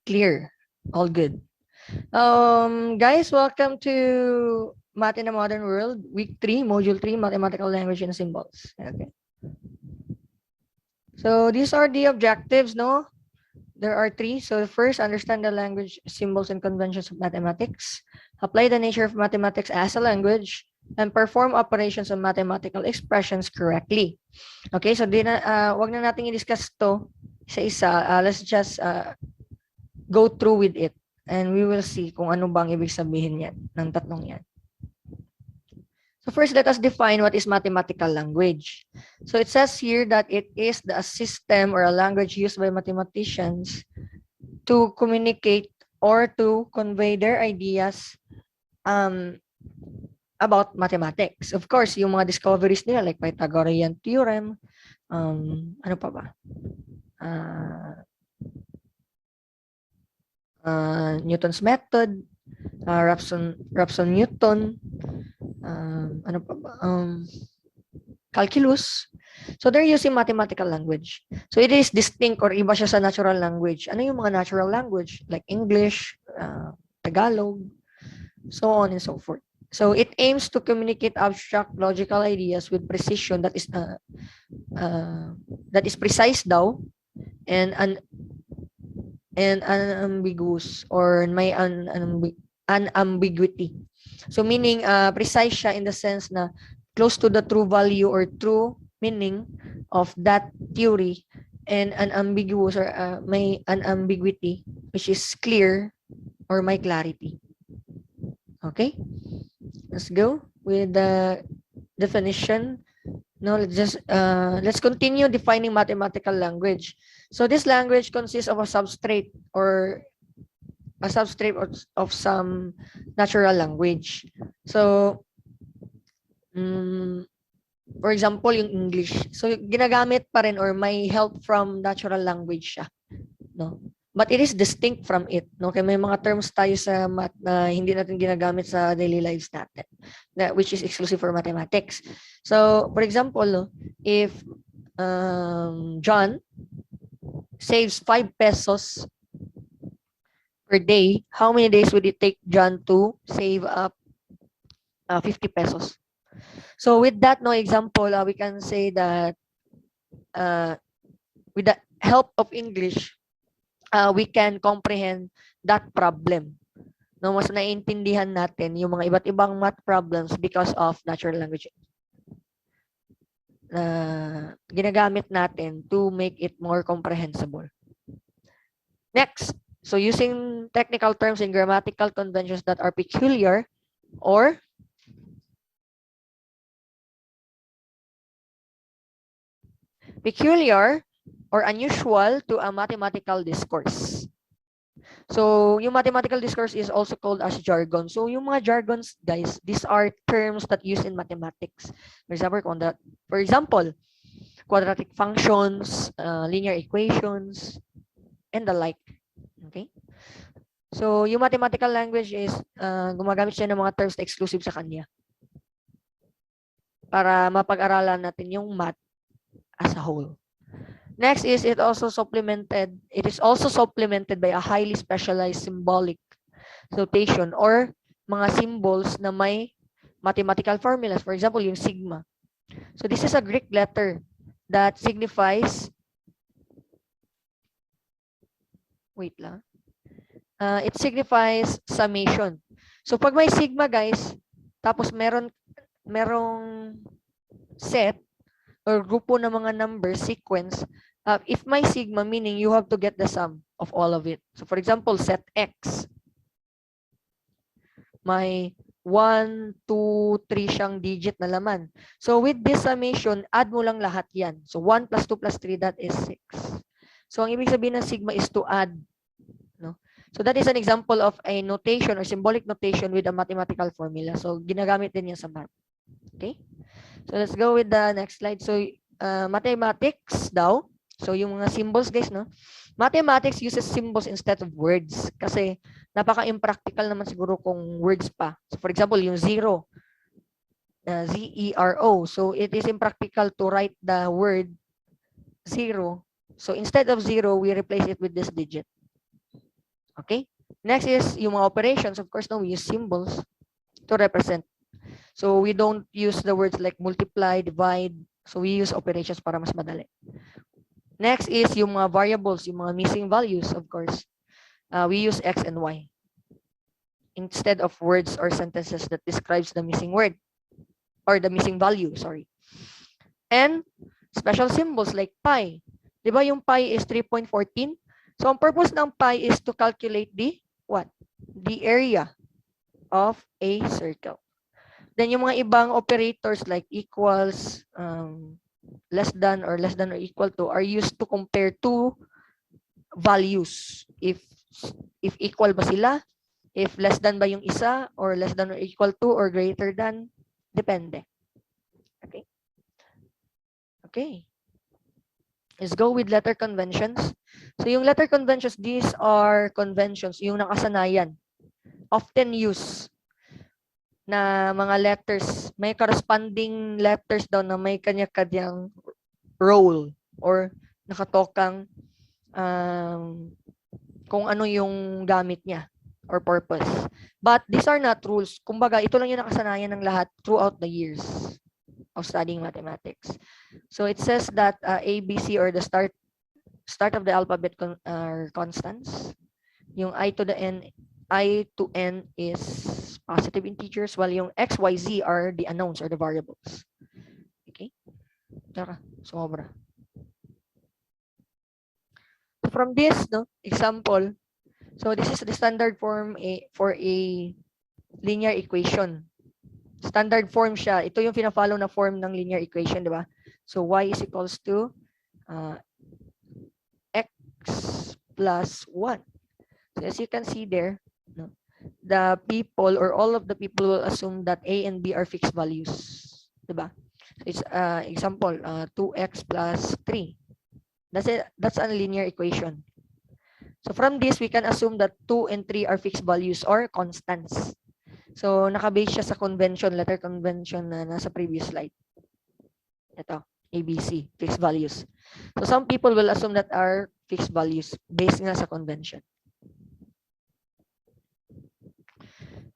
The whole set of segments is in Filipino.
clear. All good. Guys, welcome to Math in the Modern World, Week 3, Module 3, Mathematical Language and Symbols. Okay. So these are the objectives, no? There are 3. So first, understand the language, symbols, and conventions of mathematics. Apply the nature of mathematics as a language. And perform operations on mathematical expressions correctly. Okay, so wag na natin i-discuss to isa-isa. Let's just go through with it. And we will see kung ano bang ibig sabihin yan, ng tatlong yan. So first, let us define what is mathematical language. So it says here that it is a system or a language used by mathematicians to communicate or to convey their ideas about mathematics. Of course, yung mga discoveries nila like Pythagorean theorem, ano pa ba? Newton's method, Raphson-Newton, ano pa ba? Calculus. So they're using mathematical language. So it is distinct or iba siya sa natural language. Ano yung mga natural language? Like English, Tagalog, so on and so forth. So it aims to communicate abstract logical ideas with precision that is precise daw and unambiguous or may unambiguity. So meaning precise siya in the sense na close to the true value or true meaning of that theory, and unambiguous or may unambiguity which is clear or may clarity. Okay? Let's go with the definition. No, let's continue defining mathematical language. So this language consists of a substrate or a substrate of some natural language. So, for example, yung English. So ginagamit pa rin or may help from natural language siya. No? But it is distinct from it. No? Kaya may mga terms tayo sa math na hindi natin ginagamit sa daily lives natin, which is exclusive for mathematics. So, for example, if John saves 5 pesos per day, how many days would it take John to save up 50 pesos? So, with that example, we can say that with the help of English, we can comprehend that problem. No, mas naiintindihan natin yung mga iba't ibang math problems because of natural language. Ginagamit natin to make it more comprehensible. Next, so using technical terms and grammatical conventions that are peculiar or unusual to a mathematical discourse. So, yung mathematical discourse is also called as jargon. So, yung mga jargons, guys, these are terms that used in mathematics. For example, quadratic functions, linear equations, and the like. Okay? So, yung mathematical language is gumagamit siya ng mga terms na exclusive sa kanya para mapag-aralan natin yung math as a whole. Next is it is also supplemented by a highly specialized symbolic notation or mga symbols na may mathematical formulas. For example, yung sigma. So this is a Greek letter that signifies it signifies summation. So pag may sigma, guys, tapos merong set or grupo ng mga number sequence, if may sigma, meaning you have to get the sum of all of it. So for example, set X, may 1, 2, 3 siyang digit na laman. So with this summation, add mo lang lahat yan. So 1 plus 2 plus 3, that is 6. So ang ibig sabihin ng sigma is to add. No? So that is an example of a notation or symbolic notation with a mathematical formula. So ginagamit din yan sa math. Okay? So let's go with the next slide. So mathematics daw. So yung mga symbols, guys, no? Mathematics uses symbols instead of words kasi napaka-impractical naman siguro kung words pa. So for example, yung zero, Z-E-R-O. So it is impractical to write the word zero. So instead of zero, we replace it with this digit. Okay? Next is yung mga operations. Of course, no, we use symbols to represent. So we don't use the words like multiply, divide. So we use operations para mas madali. Next is yung mga variables, yung mga missing values, of course. We use X and Y instead of words or sentences that describes the missing word or the missing value, sorry. And special symbols like pi. Di ba yung pi is 3.14? So ang purpose ng pi is to calculate the what? The area of a circle. Then yung mga ibang operators like equals, less than or equal to are used to compare two values. If equal ba sila, if less than ba yung isa, or less than or equal to, or greater than, depende. Okay. Okay. Let's go with letter conventions. So yung letter conventions, these are conventions, yung nakasanayan, often used na mga letters, may corresponding letters daw na may kanya-kanyang role or nakatokang kung ano yung gamit niya or purpose. But these are not rules. Kumbaga, ito lang yung nakasanayan ng lahat throughout the years of studying mathematics. So it says that A, B, C, or the start of the alphabet are constants. Yung I to N is positive integers, while yung X, Y, Z are the unknowns or the variables. Okay? Tara, sumobra. From this, no, example, so this is the standard form for a linear equation. Standard form siya. Ito yung pina-follow na form ng linear equation, di ba? So y is equals to x plus 1. So as you can see there, no, the people or all of the people will assume that a and b are fixed values, di ba? So it's example 2x plus 3. That's a linear equation. So from this, we can assume that 2 and 3 are fixed values or constants. So nakabase siya sa convention, letter convention na nasa previous slide. Ito, ABC, fixed values. So some people will assume that are fixed values based nga sa convention.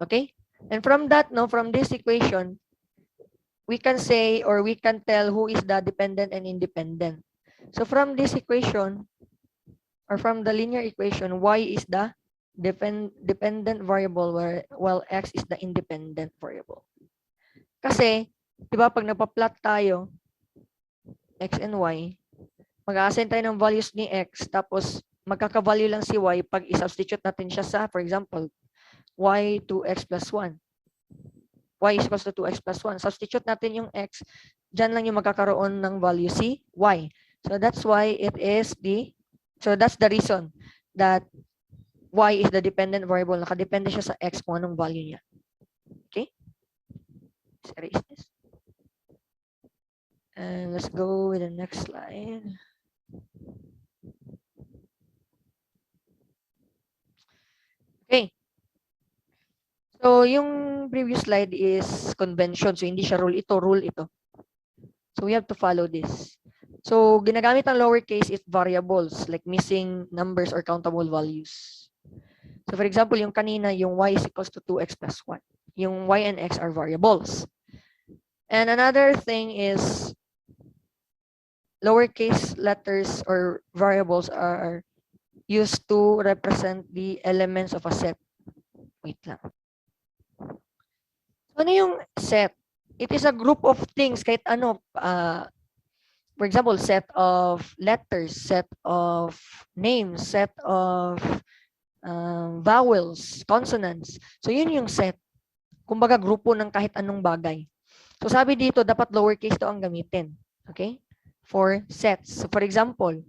Okay? And from that, no, from this equation, we can say or we can tell who is the dependent and independent. So from this equation, or from the linear equation, y is the dependent variable while x is the independent variable. Kasi, di ba pag nagpa-plot tayo, x and y, mag-a-assign tayo ng values ni x, tapos magkaka-value lang si y pag i-substitute natin siya sa, for example, y 2x plus 1. Y is equals to 2x plus 1. Substitute natin yung x, dyan lang yung magkakaroon ng value si y. So that's why it is so that's the reason that y is the dependent variable. Nakadepende siya sa x kung anong value niya. Okay? Let's erase this. And let's go with the next slide. Okay. So yung previous slide is convention. So hindi siya rule ito, rule ito. So we have to follow this. So ginagamit ang lowercase is variables like missing numbers or countable values. So for example, yung kanina, yung y is equals to 2x plus 1. Yung y and x are variables. And another thing is lowercase letters or variables are used to represent the elements of a set. Wait lang. Ano yung set? It is a group of things, kahit ano, for example, set of letters, set of names, set of vowels, consonants. So yun yung set. Kumbaga grupo ng kahit anong bagay. So sabi dito, dapat lowercase to ang gamitin. Okay? For sets. So for example,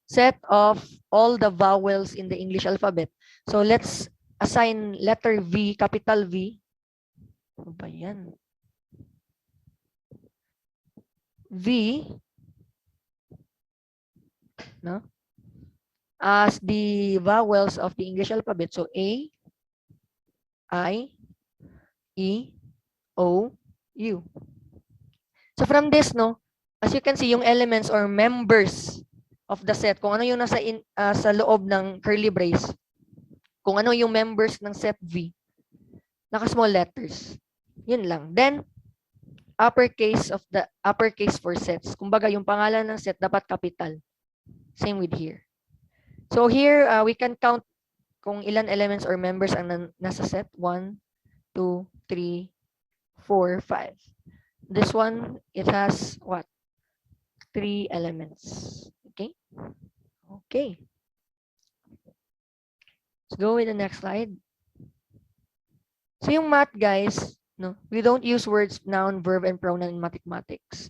set of all the vowels in the English alphabet. So let's assign letter V, capital V. Ano ba yan? V, no? As the vowels of the English alphabet. So A, I, E, O, U. So from this, no, as you can see, yung elements or members of the set, kung ano yung nasa sa loob ng curly brace, kung ano yung members ng set V, naka-small letters. Yun lang. Then, uppercase for sets. Kumbaga, yung pangalan ng set dapat capital. Same with here. So here, we can count kung ilan elements or members ang nasa set. 1, 2, 3, 4, 5. This one, it has what? 3 elements. Okay? Okay. Let's go with the next slide. So yung math, guys, no, we don't use words, noun, verb, and pronoun in mathematics.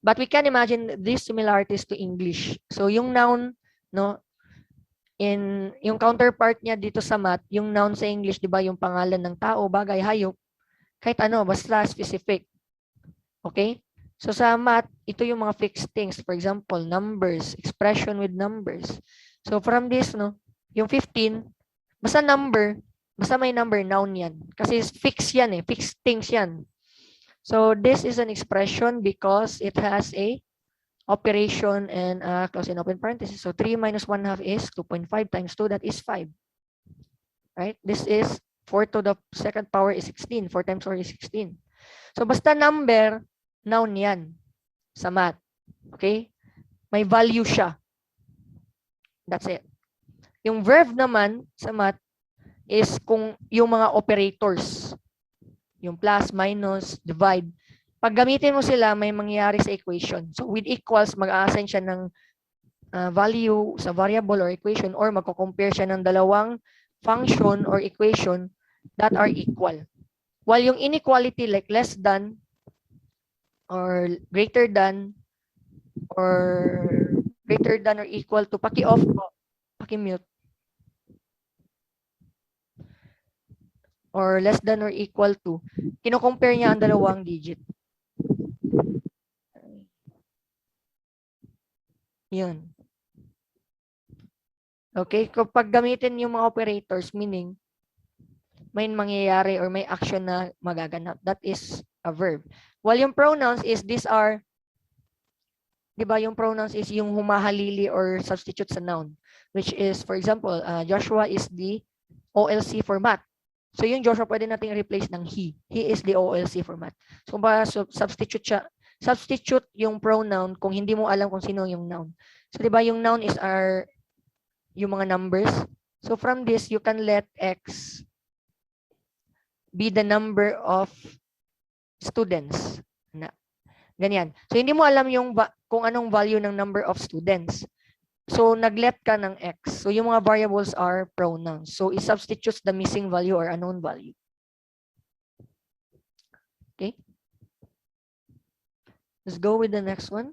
But we can imagine these similarities to English. So yung noun, no, yung counterpart niya dito sa math, yung noun sa English, di ba, yung pangalan ng tao, bagay, hayop, kahit ano, basta specific. Okay? So sa math, ito yung mga fixed things. For example, numbers, expression with numbers. So from this, no, yung 15, basta number, basta may number, noun yan. Kasi fixed yan eh, fixed things yan. So this is an expression because it has a operation and close and open parenthesis. So 3 minus 1/2 is 2.5 times 2, that is 5. Right? This is 4 to the second power is 16. 4 times 4 is 16. So basta number, noun yan sa math. Okay? May value siya. That's it. Yung verb naman sa math is kung yung mga operators, yung plus, minus, divide, pag gamitin mo sila, may mangyayari sa equation. So with equals, mag-a-assign siya ng value sa variable or equation, or magko-compare siya ng dalawang function or equation that are equal. While yung inequality like less than or greater than or equal to, paki-off po, paki-mute. Or less than or equal to, kino-compare niya ang dalawang digit. Yun. Okay, kapag gamitin yung mga operators, meaning may mangyayari or may action na magaganap. That is a verb. While yung pronouns is these are, di ba, yung pronouns is yung humahalili or substitute sa noun, which is, for example, Joshua is the OLC for math. So yung Joshua pwede nating replace ng he. He is the OLC for math. So substitute siya. Substitute yung pronoun kung hindi mo alam kung sino yung noun. So di ba yung noun is yung mga numbers. So from this, you can let X be the number of students. Ganyan. So hindi mo alam yung kung anong value ng number of students. So nag-let ka ng X. So yung mga variables are pronouns. So it substitutes the missing value or unknown value. Okay. Let's go with the next one.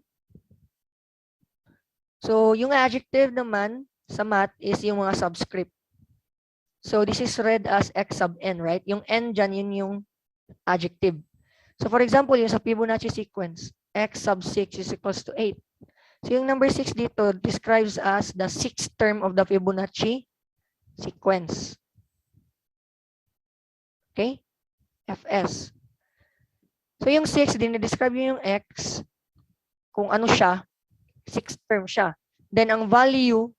So yung adjective naman sa math is yung mga subscript. So this is read as X sub n, right? Yung n dyan, yun yung adjective. So for example, yung sa Fibonacci sequence, X sub 6 is equals to 8. So yung number 6 dito describes as the 6th term of the Fibonacci sequence. Okay? Fs. So yung 6, dinidescribe yung X, kung ano siya, 6th term siya. Then ang value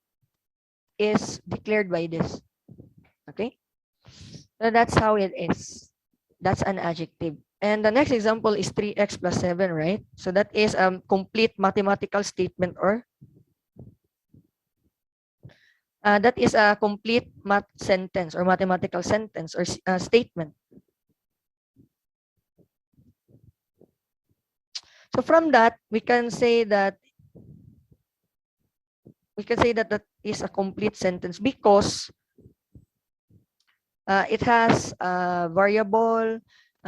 is declared by this. Okay? So that's how it is. That's an adjective. And the next example is 3x plus 7, right? So that is a complete mathematical statement, or that is a complete math sentence or mathematical sentence or statement. So from that, we can say that that is a complete sentence because it has a variable,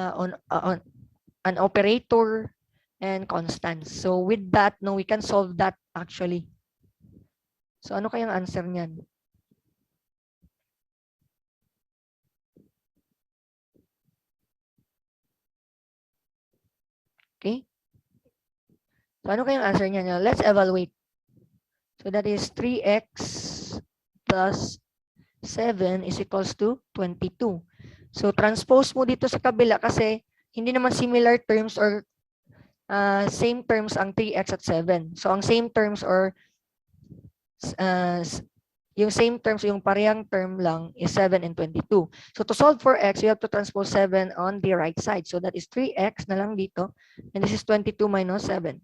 on an operator, and constants. So with that, no, we can solve that actually. So ano kayang answer niyan? Okay. So ano kayang answer niyan? Let's evaluate. So that is 3x plus 7 is equals to 22. So transpose mo dito sa kabila kasi hindi naman similar terms or same terms ang 3x at 7. So ang same terms or yung same terms, yung parehang term lang is 7 and 22. So to solve for x, you have to transpose 7 on the right side. So that is 3x na lang dito. And this is 22 minus 7.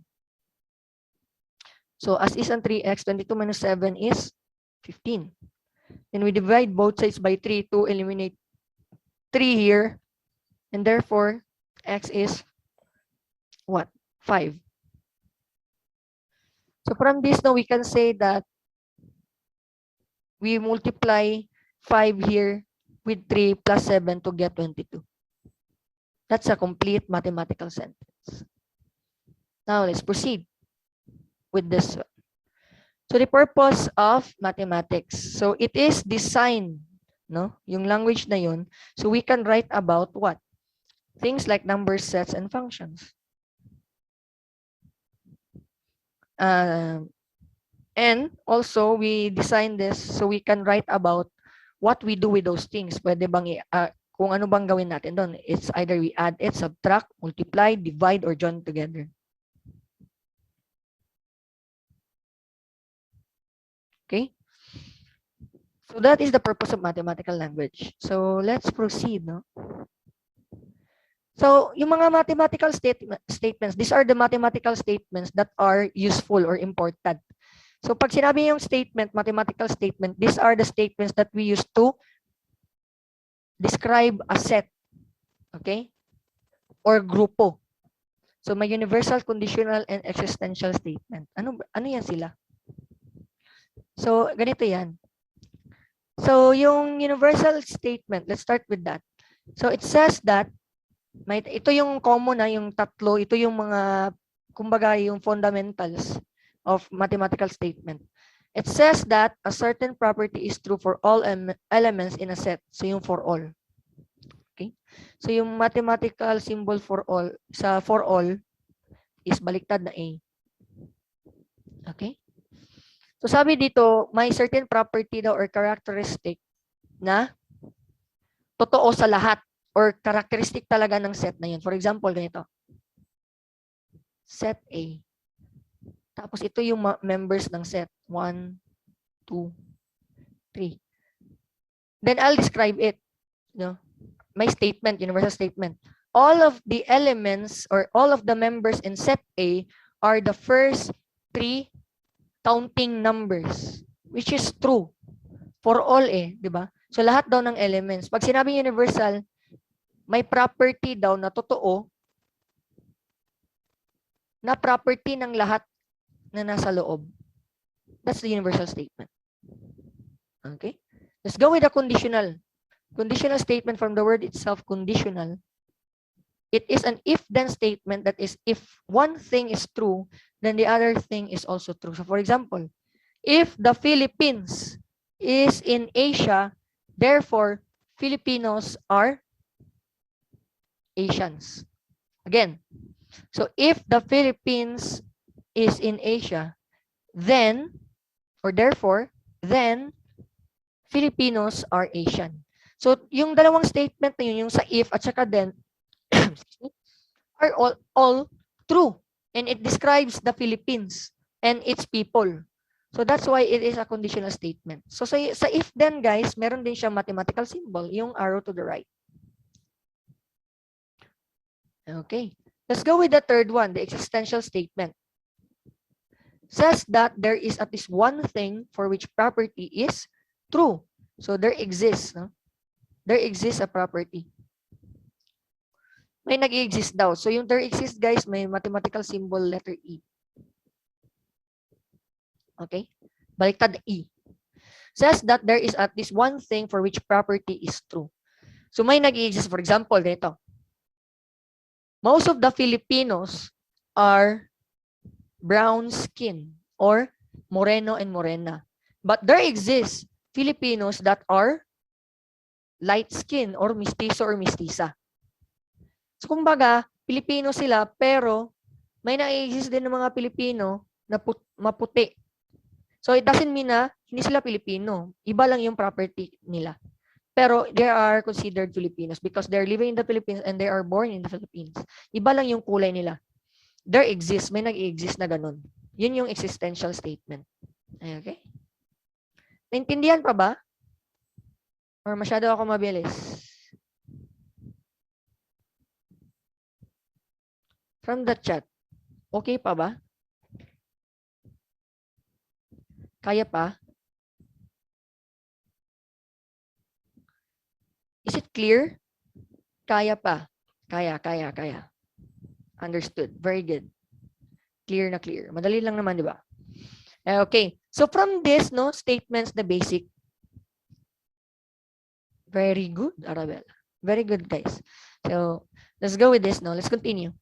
So as is ang 3x, 22 minus 7 is 15. And we divide both sides by 3 to eliminate 3 here. And therefore, x is what? 5. So from this now, we can say that we multiply 5 here with 3 plus 7 to get 22. That's a complete mathematical sentence. Now let's proceed with this one. So the purpose of mathematics. So it is designed, no? Yung language na yun. So we can write about what? Things like numbers, sets, and functions. And also, we design this so we can write about what we do with those things. Pwede bang, kung ano bang gawin natin doon. It's either we add it, subtract, multiply, divide, or join together. Okay? So that is the purpose of mathematical language. So let's proceed, no? So yung mga mathematical statements, these are the mathematical statements that are useful or important. So pag sinabi yung statement, mathematical statement, these are the statements that we use to describe a set, okay? Or grupo. So may universal, conditional, and existential statement. Ano yan sila? So ganito yan. So yung universal statement, let's start with that. So it says that, ito yung common na, yung tatlo, ito yung mga, kumbaga yung fundamentals of mathematical statement. It says that a certain property is true for all elements in a set. So yung for all. Okay? So yung mathematical symbol for all, sa for all, is baliktad na A. Okay? So sabi dito, may certain property daw or characteristic na totoo sa lahat or characteristic talaga ng set na yun. For example, ganito. Set A. Tapos ito yung members ng set. 1, 2, 3. Then I'll describe it. No? My statement, universal statement. All of the elements or all of the members in set A are the first 3 counting numbers, which is true for all di ba? So lahat daw ng elements. Pag sinabing universal, may property daw na totoo na property ng lahat na nasa loob. That's the universal statement. Okay? Let's go with the conditional. Conditional statement from the word itself, conditional. It is an if-then statement, that is, if one thing is true, then the other thing is also true. So for example, if the Philippines is in Asia, therefore, Filipinos are Asians. Again, so if the Philippines is in Asia, then, or therefore, then, Filipinos are Asian. So, yung dalawang statement na yun, yung sa if at saka then, are all true. And it describes the Philippines and its people. So, that's why it is a conditional statement. So, sa if then, guys, meron din siyang mathematical symbol, yung arrow to the right. Okay. Let's go with the third one, the existential statement. Says that there is at least one thing for which property is true. So there exists, no? There exists a property. May nag-exist daw. So yung there exists, guys, may mathematical symbol letter E. Okay? Baliktad E. Says that there is at least one thing for which property is true. So may nag-exist, for example, dito. Most of the Filipinos are brown skin or moreno and morena. But there exists Filipinos that are light skin or mestizo or mestiza. So kumbaga, Pilipino sila pero may na-exist din ng mga Pilipino na maputi. So it doesn't mean na hindi sila Pilipino. Iba lang yung property nila. Pero they are considered Filipinos because they're living in the Philippines and they are born in the Philippines. Iba lang yung kulay nila. there exists, may nag-exist na ganun. Yun yung existential statement. Okay? Naintindihan pa ba? Or masyado ako mabilis? From the chat, okay pa ba? Kaya pa? Is it clear? Kaya pa. Kaya. Understood. Very good. Clear na clear. Madali lang naman, di ba? Okay. So from this, no, statements, the basic. Very good, Arabella. Very good, guys. So let's go with this, no? Let's continue.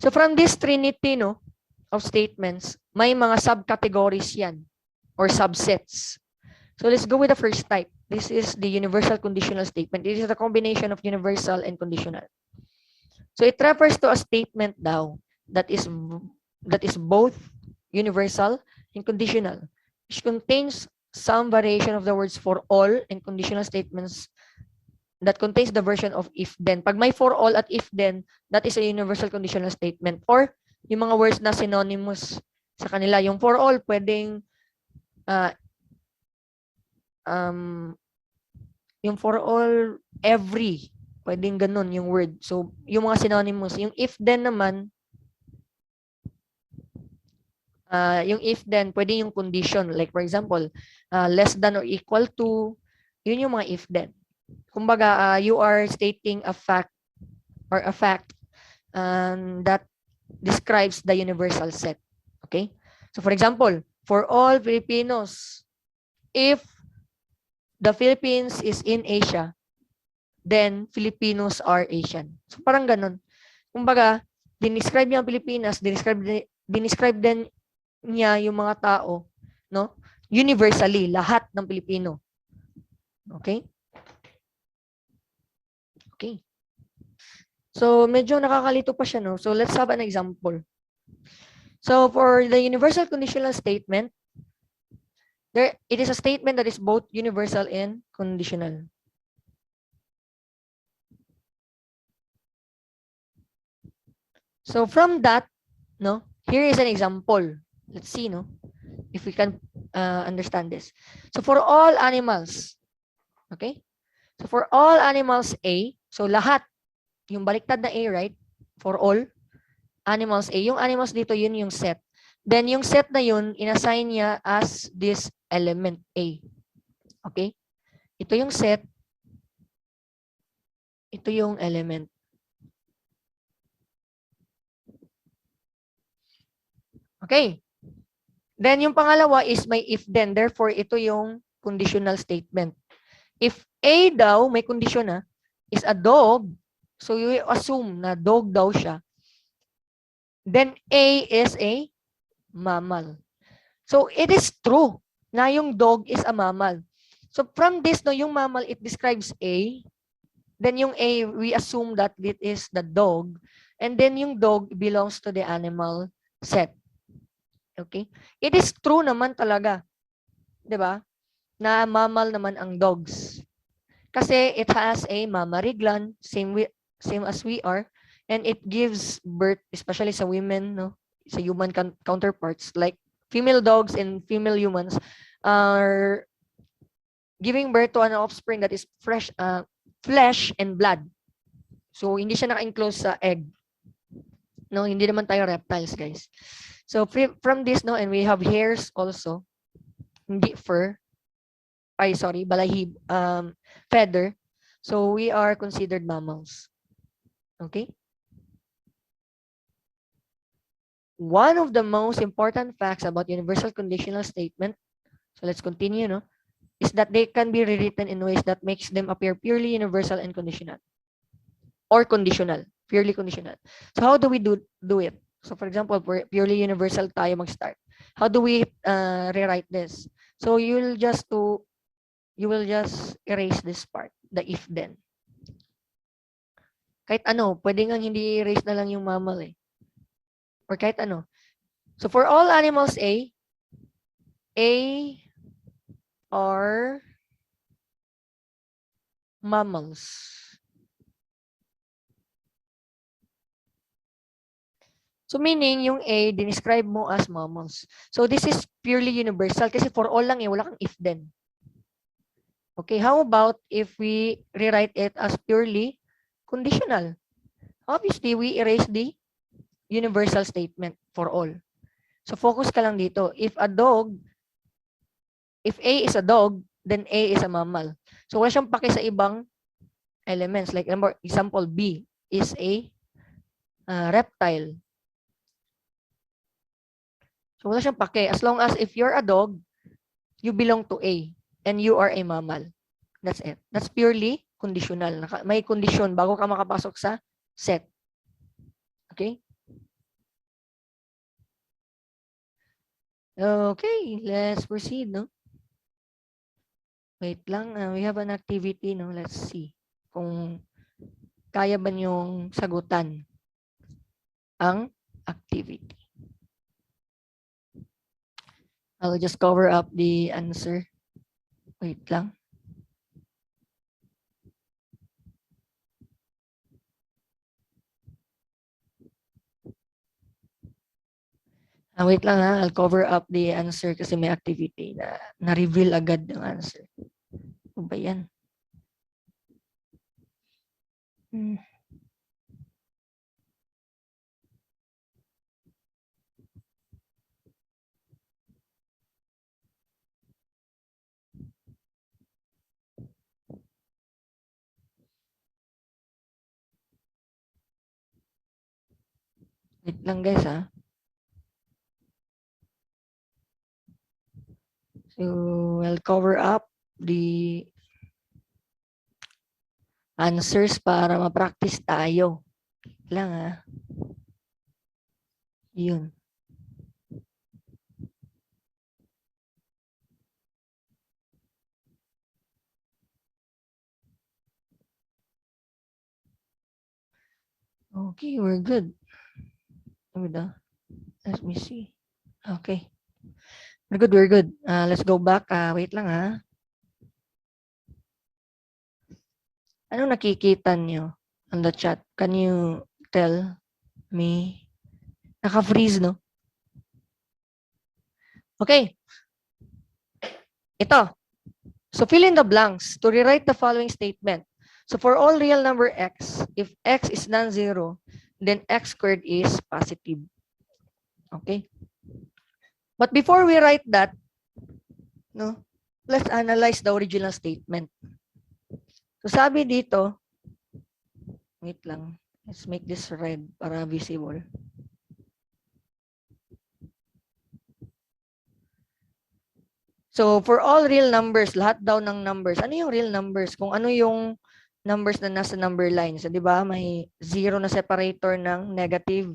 So from this trinity, no, of statements, may mga subcategories yan or subsets. So let's go with the first type. This is the universal conditional statement. It is the combination of universal and conditional. So it refers to a statement daw that is both universal and conditional, which contains some variation of the words for all and conditional statements that contains the version of if then. Pag may for all at if then, that is a universal conditional statement. Or yung mga words na synonymous sa kanila. Yung for all, pwedeng yung for all, every, pwedeng ganun yung word. So, yung mga synonymous. Yung if then naman, yung if then, pwede yung condition. Like for example, less than or equal to, yun yung mga if then. Kumbaga, you are stating a fact or a fact that describes the universal set. Okay? So for example, for all Filipinos, if the Philippines is in Asia, then Filipinos are Asian. So parang ganun. Kumbaga, dinescribe niya ang Pilipinas, dinescribe din niya yung mga tao, no? Universally, lahat ng Pilipino. Okay? Okay. So medyo nakakalito pa siya, no? So let's have an example. So for the universal conditional statement, it is a statement that is both universal and conditional. So from that, no, here is an example. Let's see, no, if we can understand this. So for all animals, okay? So for all animals A, so lahat, yung baliktad na A, right? For all animals A, yung animals dito, yun yung set. Then yung set na yun, inassign niya as this element A. Okay? Ito yung set. Ito yung element. Okay. Then yung pangalawa is may if then. Therefore, ito yung conditional statement. If A daw, may condition na, is a dog, so you assume na dog daw siya, then A is a mammal. So it is true na yung dog is a mammal. So from this, no, yung mammal, it describes A. Then yung A, we assume that it is the dog. And then yung dog belongs to the animal set. Okay? It is true naman talaga. 'Di ba? Na mammal naman ang dogs. Kasi it has a mammary gland, same as we are, and it gives birth, especially sa women, no, sa human counterparts, like female dogs and female humans are giving birth to an offspring that is flesh and blood. So hindi siya naka-enclose sa egg. No, hindi naman tayo reptiles, guys. So from this, no, and we have hairs also, hindi fur. Balahib, feather. So we are considered mammals. Okay? One of the most important facts about universal conditional statement, so let's continue, no, is that they can be rewritten in ways that makes them appear purely universal and conditional. Or conditional, purely conditional. So how do we do it? So for example, purely universal tayo mag-start. How do we rewrite this? So you will just erase this part, the if then. Kahit ano, pwede nga hindi erase na lang yung mammal eh. Or kahit ano. So for all animals A are mammals. So meaning, yung A, dinescribe mo as mammals. So this is purely universal kasi for all lang wala kang if then. Okay, how about if we rewrite it as purely conditional? Obviously, we erase the universal statement for all. So focus ka lang dito. If A is a dog, then A is a mammal. So wala siyang pake sa ibang elements. Like example, B is a reptile. So wala siyang pake. As long as if you're a dog, you belong to A and you are a mammal. That's it. That's purely conditional. May condition bago ka makapasok sa set. Okay? Okay, let's proceed, no? Wait lang, we have an activity, no? Let's see kung kaya ba niyong sagutan ang activity. I'll just cover up the answer. Wait lang. Wait lang ha, I'll cover up the answer kasi may activity na na-reveal agad yung answer. Ano ba yan? Wait lang guys ha. So I'll cover up the answers para ma-practice tayo. Wait lang ha. Yun. Okay, we're good. Let me see. Okay. We're good, we're good. Let's go back. Wait lang ha. Ano nakikita nyo on the chat? Can you tell me? Naka-freeze, no? Okay. Ito. So fill in the blanks to rewrite the following statement. So for all real number x, if x is non-zero, then x squared is positive. Okay. But before we write that, no, let's analyze the original statement. So sabi dito, wait lang, let's make this red para visible. So for all real numbers, lahat daw ng numbers, ano yung real numbers? Kung ano yung numbers na nasa number line. So di ba may zero na separator ng negative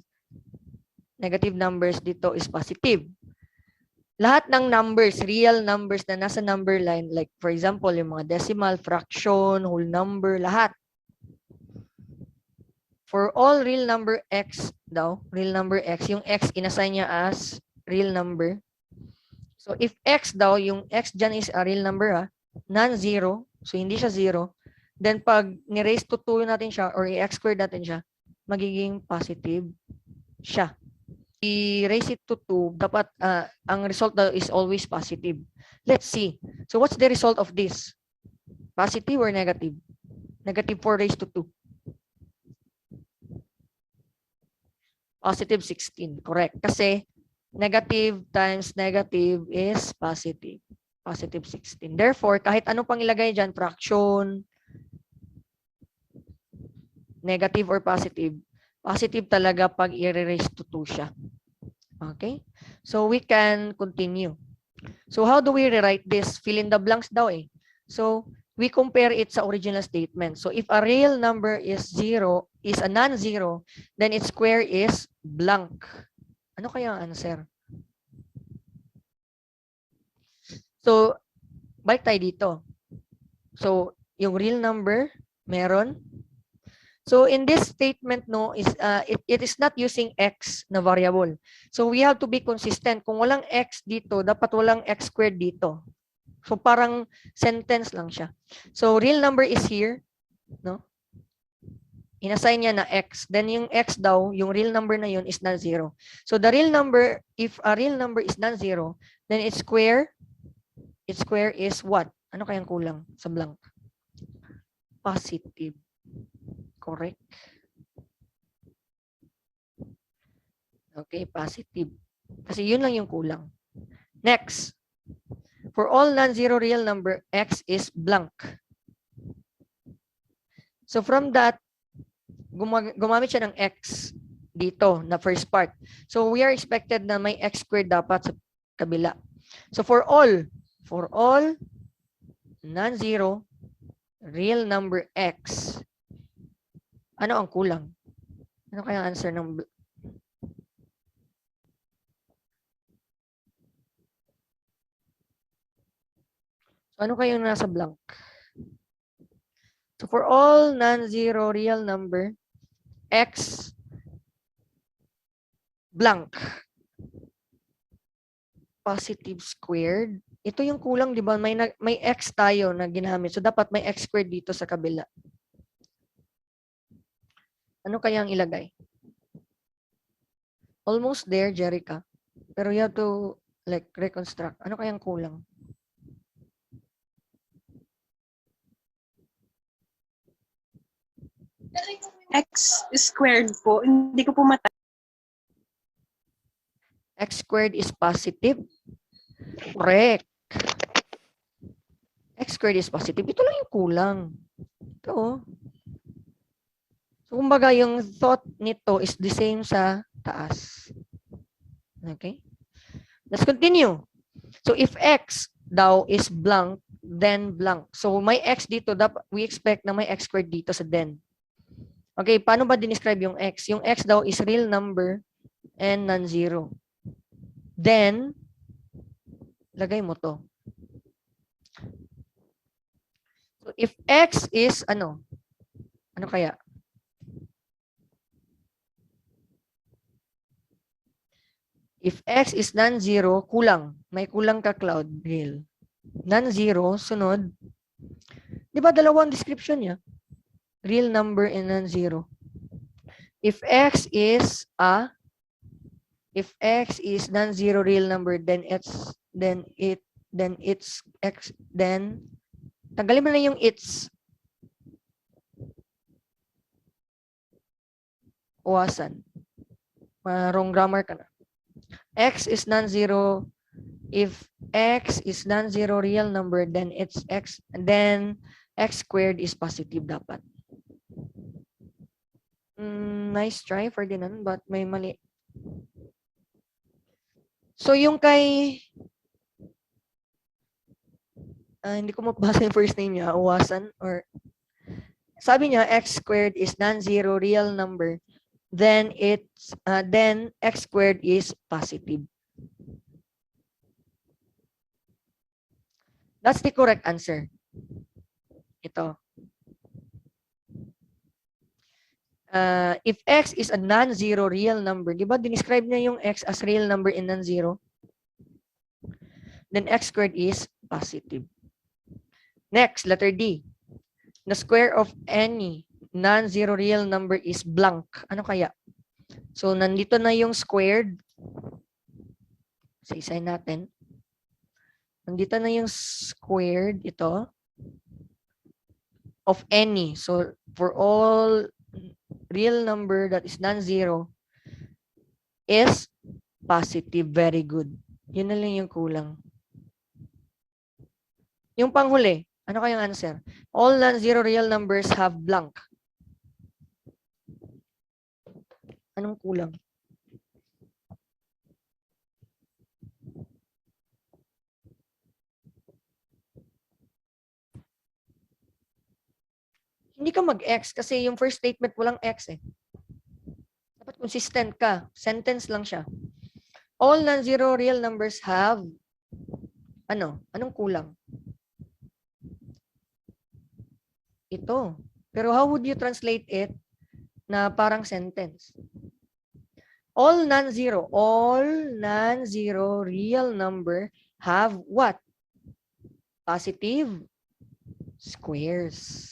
numbers dito is positive. Lahat ng numbers, real numbers na nasa number line, like for example, yung mga decimal, fraction, whole number, lahat. For all real number x daw, real number x, yung x inassign niya as real number. So if x daw, yung x dyan is a real number, non-zero, so hindi siya zero, then pag ni-raise to 2 natin siya or i-x squared natin siya, magiging positive siya. I-raise it to 2, dapat ang result daw is always positive. Let's see. So what's the result of this? Positive or negative? Negative 4 raised to 2. Positive 16, correct. Kasi negative times negative is positive. Positive 16. Therefore, kahit anong pang ilagay dyan, fraction, negative or positive, positive talaga pag i-raise to 2 siya. Okay? So, we can continue. So, how do we rewrite this? Fill in the blanks daw eh. So, we compare it sa original statement. So, if a real number is zero, is a non-zero, then its square is blank. Ano kaya ang answer? So, balik tayo dito. So, yung real number, meron. So, in this statement, no, is it is not using x na variable. So, we have to be consistent. Kung walang x dito, dapat walang x squared dito. So, parang sentence lang siya. So, real number is here, no? inassign niya na x. Then yung x daw, yung real number na yun is non-zero. So the real number, if a real number is non-zero, then its square is what? Ano kayang kulang sa blank? Positive. Correct. Okay, positive. Kasi yun lang yung kulang. Next. For all non-zero real number, x is blank. So from that, gumamit siya ng x dito na first part. So we are expected na may x squared dapat sa kabila. So for all non-zero real number x, ano ang kulang? Ano kaya ang answer ng ano kayong nasa blank? So for all non-zero real number, x blank. Positive squared. Ito yung kulang, di ba? May x tayo na ginamit. So dapat may x squared dito sa kabila. Ano kaya ang ilagay? Almost there, Jerica. Pero you have to like reconstruct. Ano kaya ang kulang? X squared po. Hindi ko po mata. X squared is positive. Correct. X squared is positive. Ito lang yung kulang. Ito. So, kumbaga, yung thought nito is the same sa taas. Okay? Let's continue. So, if x daw is blank, then blank. So, may x dito. We expect na may x squared dito sa then. Okay, paano ba dinescribe yung x? Yung x daw is real number and non-zero. Then, lagay mo to. So, if x is ano? Ano kaya? If x is non-zero, kulang. May kulang ka, Cloud Hill. Non-zero, sunod. Di ba dalawang description niya? Real number and non-zero. If x is non-zero real number, then tanggalin mo na yung it's. Uwasan. Wrong grammar ka na. X is non-zero. If x is non-zero real number, then it's x, and then x squared is positive dapat. Nice try, Ferdinand, but may mali. So yung kay hindi ko mabasa yung first name niya, Uwasan, or sabi niya x squared is non-zero real number, then x squared is positive. That's the correct answer. Ito. If x is a non-zero real number, di ba dinescribe niya yung x as real number and non-zero? Then x squared is positive. Next, letter D. The square of any non-zero real number is blank. Ano kaya? So, nandito na yung squared. Isa-isahin natin. Nandito na yung squared, ito. Of any. So, for all real number that is non-zero is positive. Very good. Yun na lang yung kulang. Yung panghuli, ano kayang answer? All non-zero real numbers have blank. Anong kulang? Hindi ka mag-X kasi yung first statement walang X eh. Dapat consistent ka. Sentence lang siya. All non-zero real numbers have anong kulang? Ito. Pero how would you translate it na parang sentence? All non-zero real number have what? Positive squares.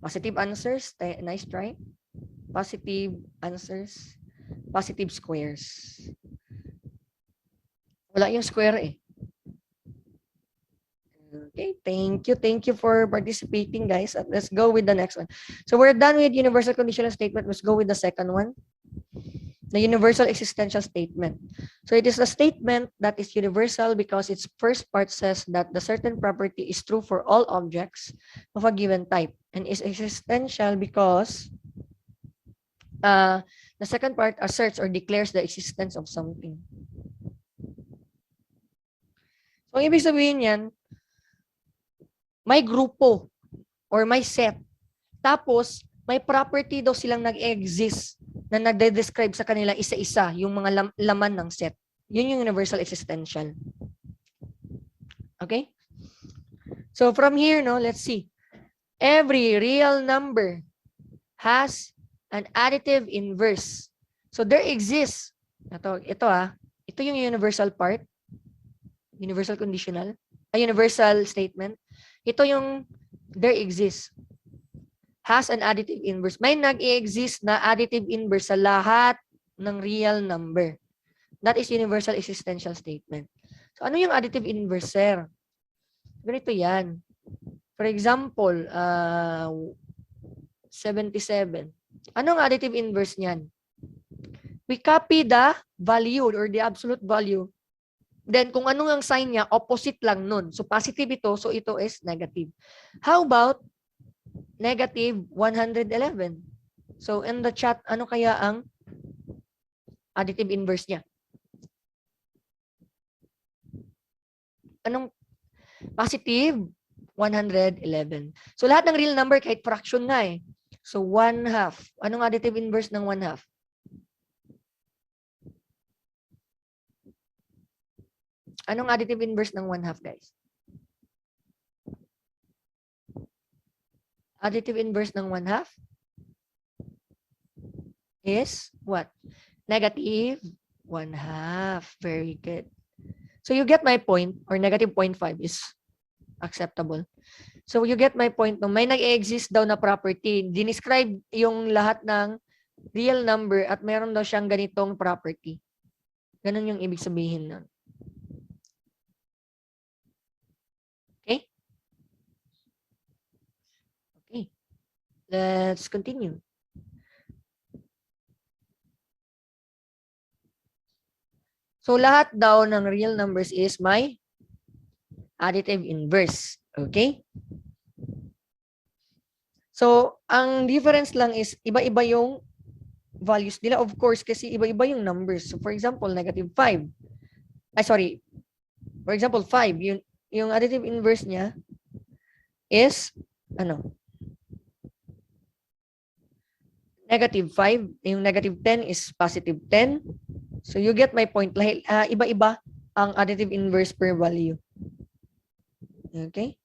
Positive answers, nice try. Positive answers, positive squares. Wala yung square eh. Okay, thank you. Thank you for participating, guys. Let's go with the next one. So we're done with universal conditional statement. Let's go with the second one. The universal existential statement. So it is a statement that is universal because its first part says that the certain property is true for all objects of a given type and is existential because the second part asserts or declares the existence of something. So ang ibig sabihin yan, may grupo or may set. Tapos, may property daw silang nag-exist na nagde-describe sa kanila isa-isa yung mga laman ng set. Yun yung universal existential. Okay? So from here, no, let's see. Every real number has an additive inverse. So there exists, ito yung universal part, universal conditional, universal statement. Ito yung there exists. Has an additive inverse. May nag-i-exist na additive inverse sa lahat ng real number. That is universal existential statement. So, ano yung additive inverse, sir? Ganito yan. For example, 77. Anong additive inverse niyan? We copy the value or the absolute value. Then, kung anong ang sign niya, opposite lang nun. So, positive ito, so ito is negative. How about negative 111. So, in the chat, ano kaya ang additive inverse niya? Anong positive 111. So, lahat ng real number kahit fraction nga eh. So, 1/2. Anong additive inverse ng 1/2? Anong additive inverse ng 1/2, guys? Additive inverse ng 1/2 is what? Negative 1/2. Very good. So you get my point, or negative 0.5 is acceptable. So you get my point. No? May nag-exist daw na property. Dinescribe yung lahat ng real number at meron daw siyang ganitong property. Ganun yung ibig sabihin nun. Okay? Okay. Let's continue. So lahat daw ng real numbers is may additive inverse. Okay? So, ang difference lang is iba-iba yung values nila. Of course, kasi iba-iba yung numbers. So, for example, negative 5. For example, 5. Yung additive inverse niya is, negative 5. Yung negative 10 is positive 10. So, you get my point. Iba-iba ang additive inverse per value. Okay?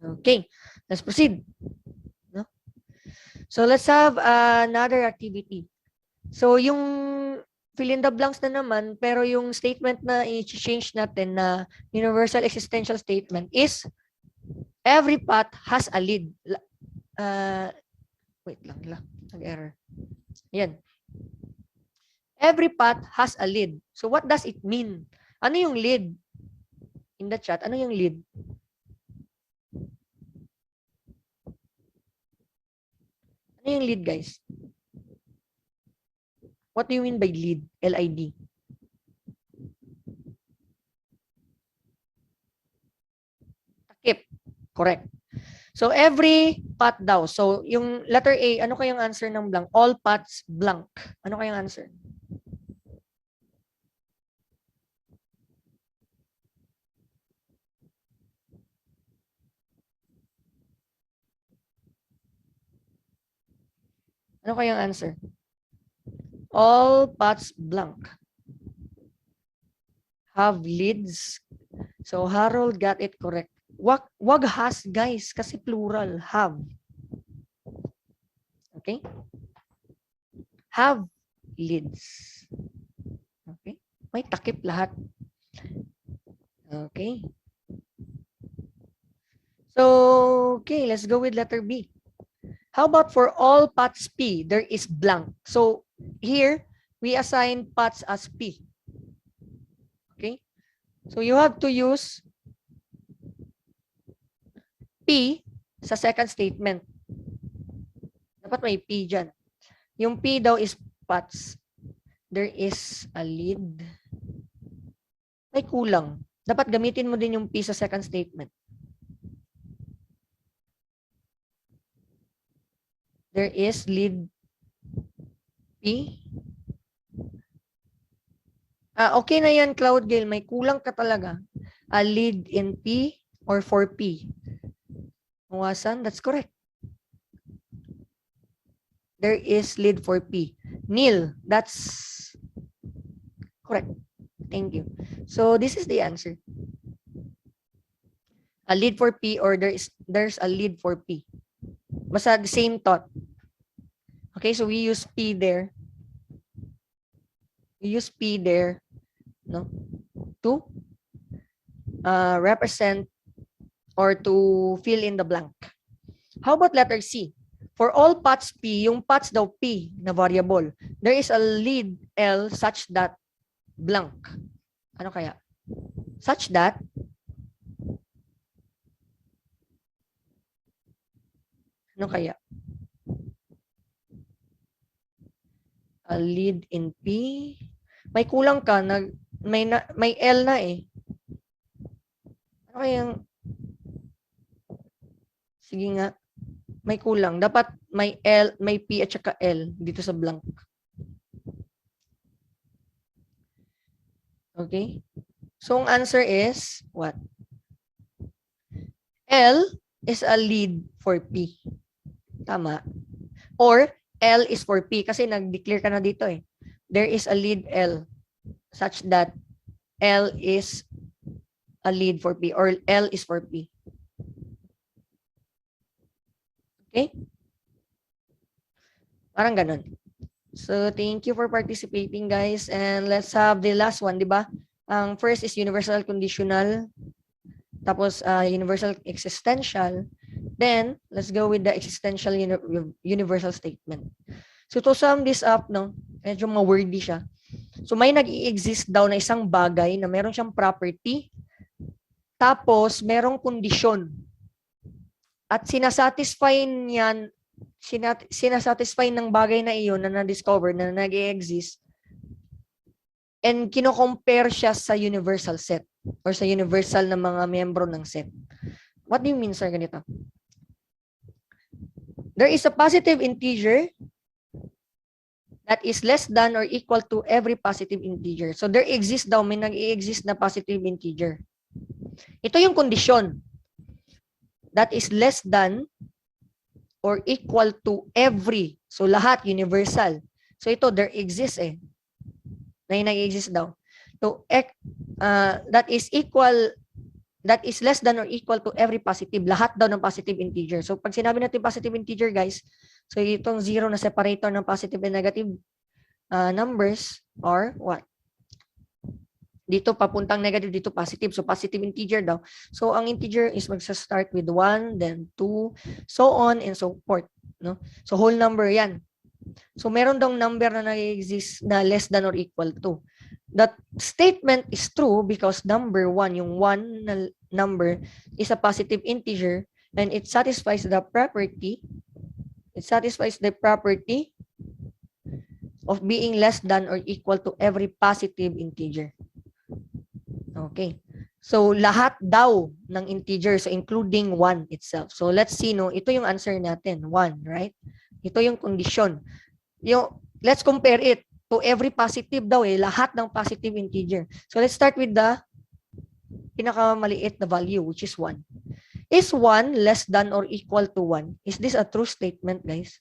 Okay, let's proceed. No? So let's have another activity. So yung fill in the blanks na naman, pero yung statement na i-change natin na universal existential statement is every pot has a lid. Wait lang, nag-error. Yan. Every pot has a lid. So what does it mean? Ano yung lid? In the chat, ano yung lid? Ano yung lead, guys? What do you mean by lead? L-I-D. Takip. Correct. So, every pot daw. So, yung letter A, ano kayang answer ng blank? All pots blank. Ano kayang answer? Ano kayang answer? All pots blank. Have lids. So, Harold got it correct. Wag has, guys, kasi plural. Have. Okay? Have lids. Okay? May takip lahat. Okay. So, okay, let's go with letter B. How about for all paths P, there is blank. So, here, we assign paths as P. Okay? So, you have to use P sa second statement. Dapat may P dyan. Yung P daw is paths. There is a lead. May kulang. Dapat gamitin mo din yung P sa second statement. There is lead P. Okay na yan, Cloud Gale. May kulang ka talaga. A lead in P or for P. Mawasan, that's correct. There is lead for P. Neil, that's correct. Thank you. So this is the answer. A lead for P or there's a lead for P. Basta the same thought. Okay, so we use P there. We use P there, no, to represent or to fill in the blank. How about letter C? For all paths P, yung paths daw P na variable, there is a lead L such that blank. Ano kaya? Such that ano kaya? A lead in P. May kulang ka, may L na eh. Ano kayang sige nga. May kulang. Dapat may L, may P at saka L dito sa blank. Okay? So, ang answer is what? L is a lead for P. Tama. Or L is for P kasi nag-declare ka na dito eh. There is a lead L such that L is a lead for P or L is for P. Okay? Parang ganun. So, thank you for participating, guys. And let's have the last one, di ba? Ang first is universal conditional. Tapos, universal existential. Then, let's go with the existential universal statement. So, to sum this up, no, medyo ma-wordy siya. So, may nag-i-exist daw na isang bagay na meron siyang property. Tapos, merong kondisyon. At sinasatisfy niyan, sinasatisfy ng bagay na iyon na na-discover, na nag-i-exist, and kino-compare siya sa universal set or sa universal na mga miyembro ng set. What do you mean, sir, ganito? There is a positive integer that is less than or equal to every positive integer. So there exists daw, may nag-i-exist na positive integer. Ito yung kondisyon. That is less than or equal to every. So lahat, universal. So ito, there exists eh. Na yung nag-exist daw. So, that is equal, that is less than or equal to every positive. Lahat daw ng positive integer. So pag sinabi natin positive integer, guys, so itong zero na separator ng positive and negative numbers are what? Dito papuntang negative, dito positive. So positive integer daw. So ang integer is magsa-start with 1, then 2, so on and so forth, no? So whole number 'yan. So meron daw number na nag-exist na less than or equal to. That statement is true because number 1, yung 1 na number is a positive integer and it satisfies the property. It satisfies the property of being less than or equal to every positive integer. Okay. So, lahat daw ng integer, so including 1 itself. So, let's see, no? Ito yung answer natin, 1, right? Ito yung condition. Let's compare it to every positive daw eh, lahat ng positive integer. So, let's start with the pinakamaliit na value, which is 1. Is 1 less than or equal to 1? Is this a true statement, guys?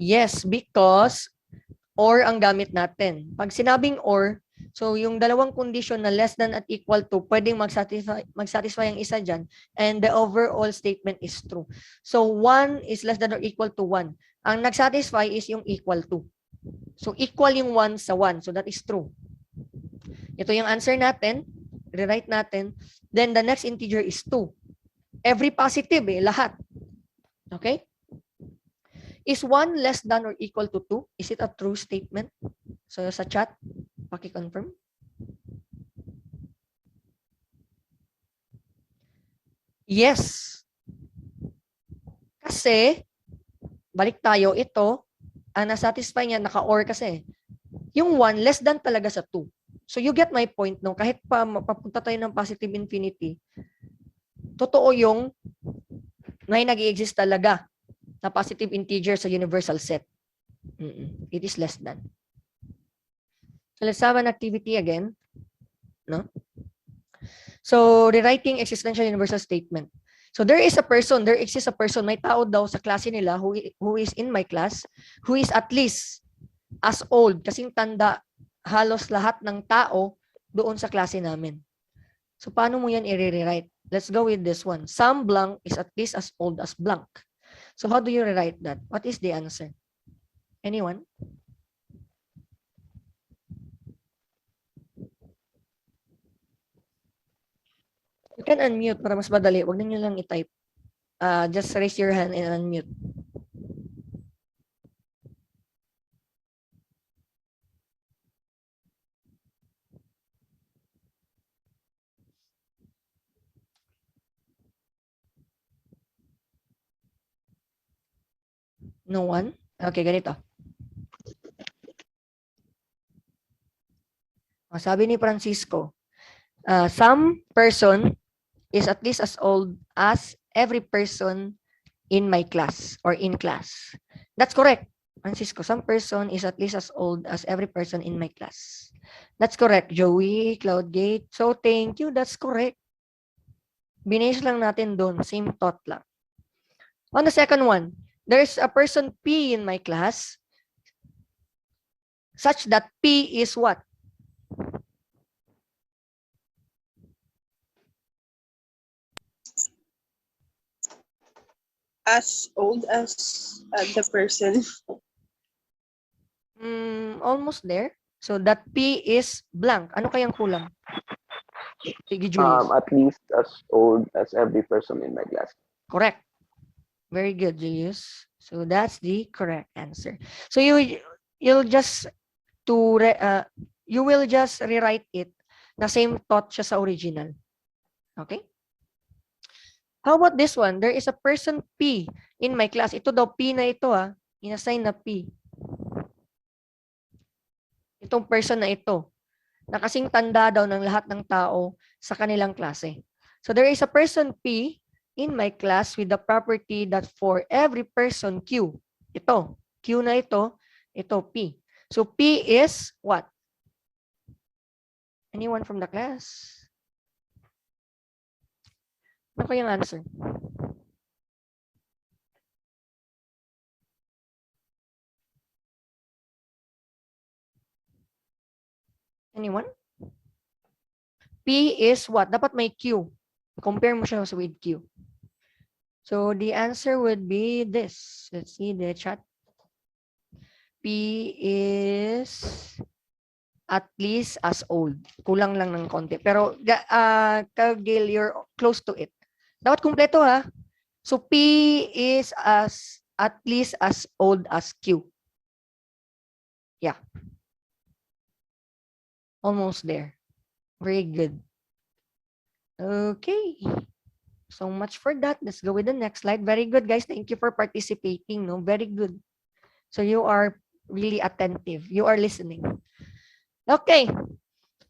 Yes, because or ang gamit natin. Pag sinabing or, So, yung dalawang condition na less than at equal to, pwedeng mag-satisfy ang isa dyan, and the overall statement is true. So, 1 is less than or equal to 1. Ang nag-satisfy is yung equal to. So, equal yung 1 sa 1. So, that is true. Ito yung answer natin. Rewrite natin. Then, the next integer is 2. Every positive, lahat. Okay? Is 1 less than or equal to 2? Is it a true statement? So, sa chat, paki-confirm. Yes. Kasi, balik tayo, ito, ang nasatisfy niya, naka-or kasi. Yung 1, less than talaga sa 2. So, you get my point, no? Kahit pa papunta tayo ng positive infinity, totoo yung may nag-i-exist talaga na positive integer sa universal set. It is less than. So, let's have an activity again. No? So, rewriting existential universal statement. So, there exists a person, may tao daw sa klase nila who is in my class, who is at least as old, kasing tanda halos lahat ng tao doon sa klase namin. So, paano mo yan i-rewrite? Let's go with this one. Some blank is at least as old as blank. So, how do you rewrite that? What is the answer? Anyone? You can unmute para mas madali. Huwag niyo lang i-type. Just raise your hand and unmute. No one? Okay, ganito. Sabi ni Francisco, some person is at least as old as every person in my class or in class. That's correct, Francisco. Some person is at least as old as every person in my class. That's correct, Joey, Cloudgate. So, thank you. That's correct. Binase lang natin doon. Same thought lang. On the second one, there's a person P in my class such that P is what? As old as the person. Almost there. So that P is blank. Ano kayang kulang? Sige, Julius. At least as old as every person in my class. Correct. Very good, Julius. So that's the correct answer. So you'll just you will just rewrite it na same thought siya sa original. Okay? How about this one? There is a person P in my class. Ito daw P na ito inassign na P. Itong person na ito. Nakasing tanda daw ng lahat ng tao sa kanilang klase. So there is a person P in my class with the property that for every person Q. Ito. Q na ito P. So P is what? Anyone from the class? Ano kayang answer? Anyone? P is what? Dapat may Q. Compare mo siya with Q. So the answer would be this. Let's see the chat. P is at least as old. Kulang lang ng konti. Pero Kagil, you're close to it. Dapat kumpleto So P is at least as old as Q. Yeah. Almost there. Very good. Okay. So much for that. Let's go with the next slide. Very good, guys. Thank you for participating. No, very good. So you are really attentive. You are listening. Okay.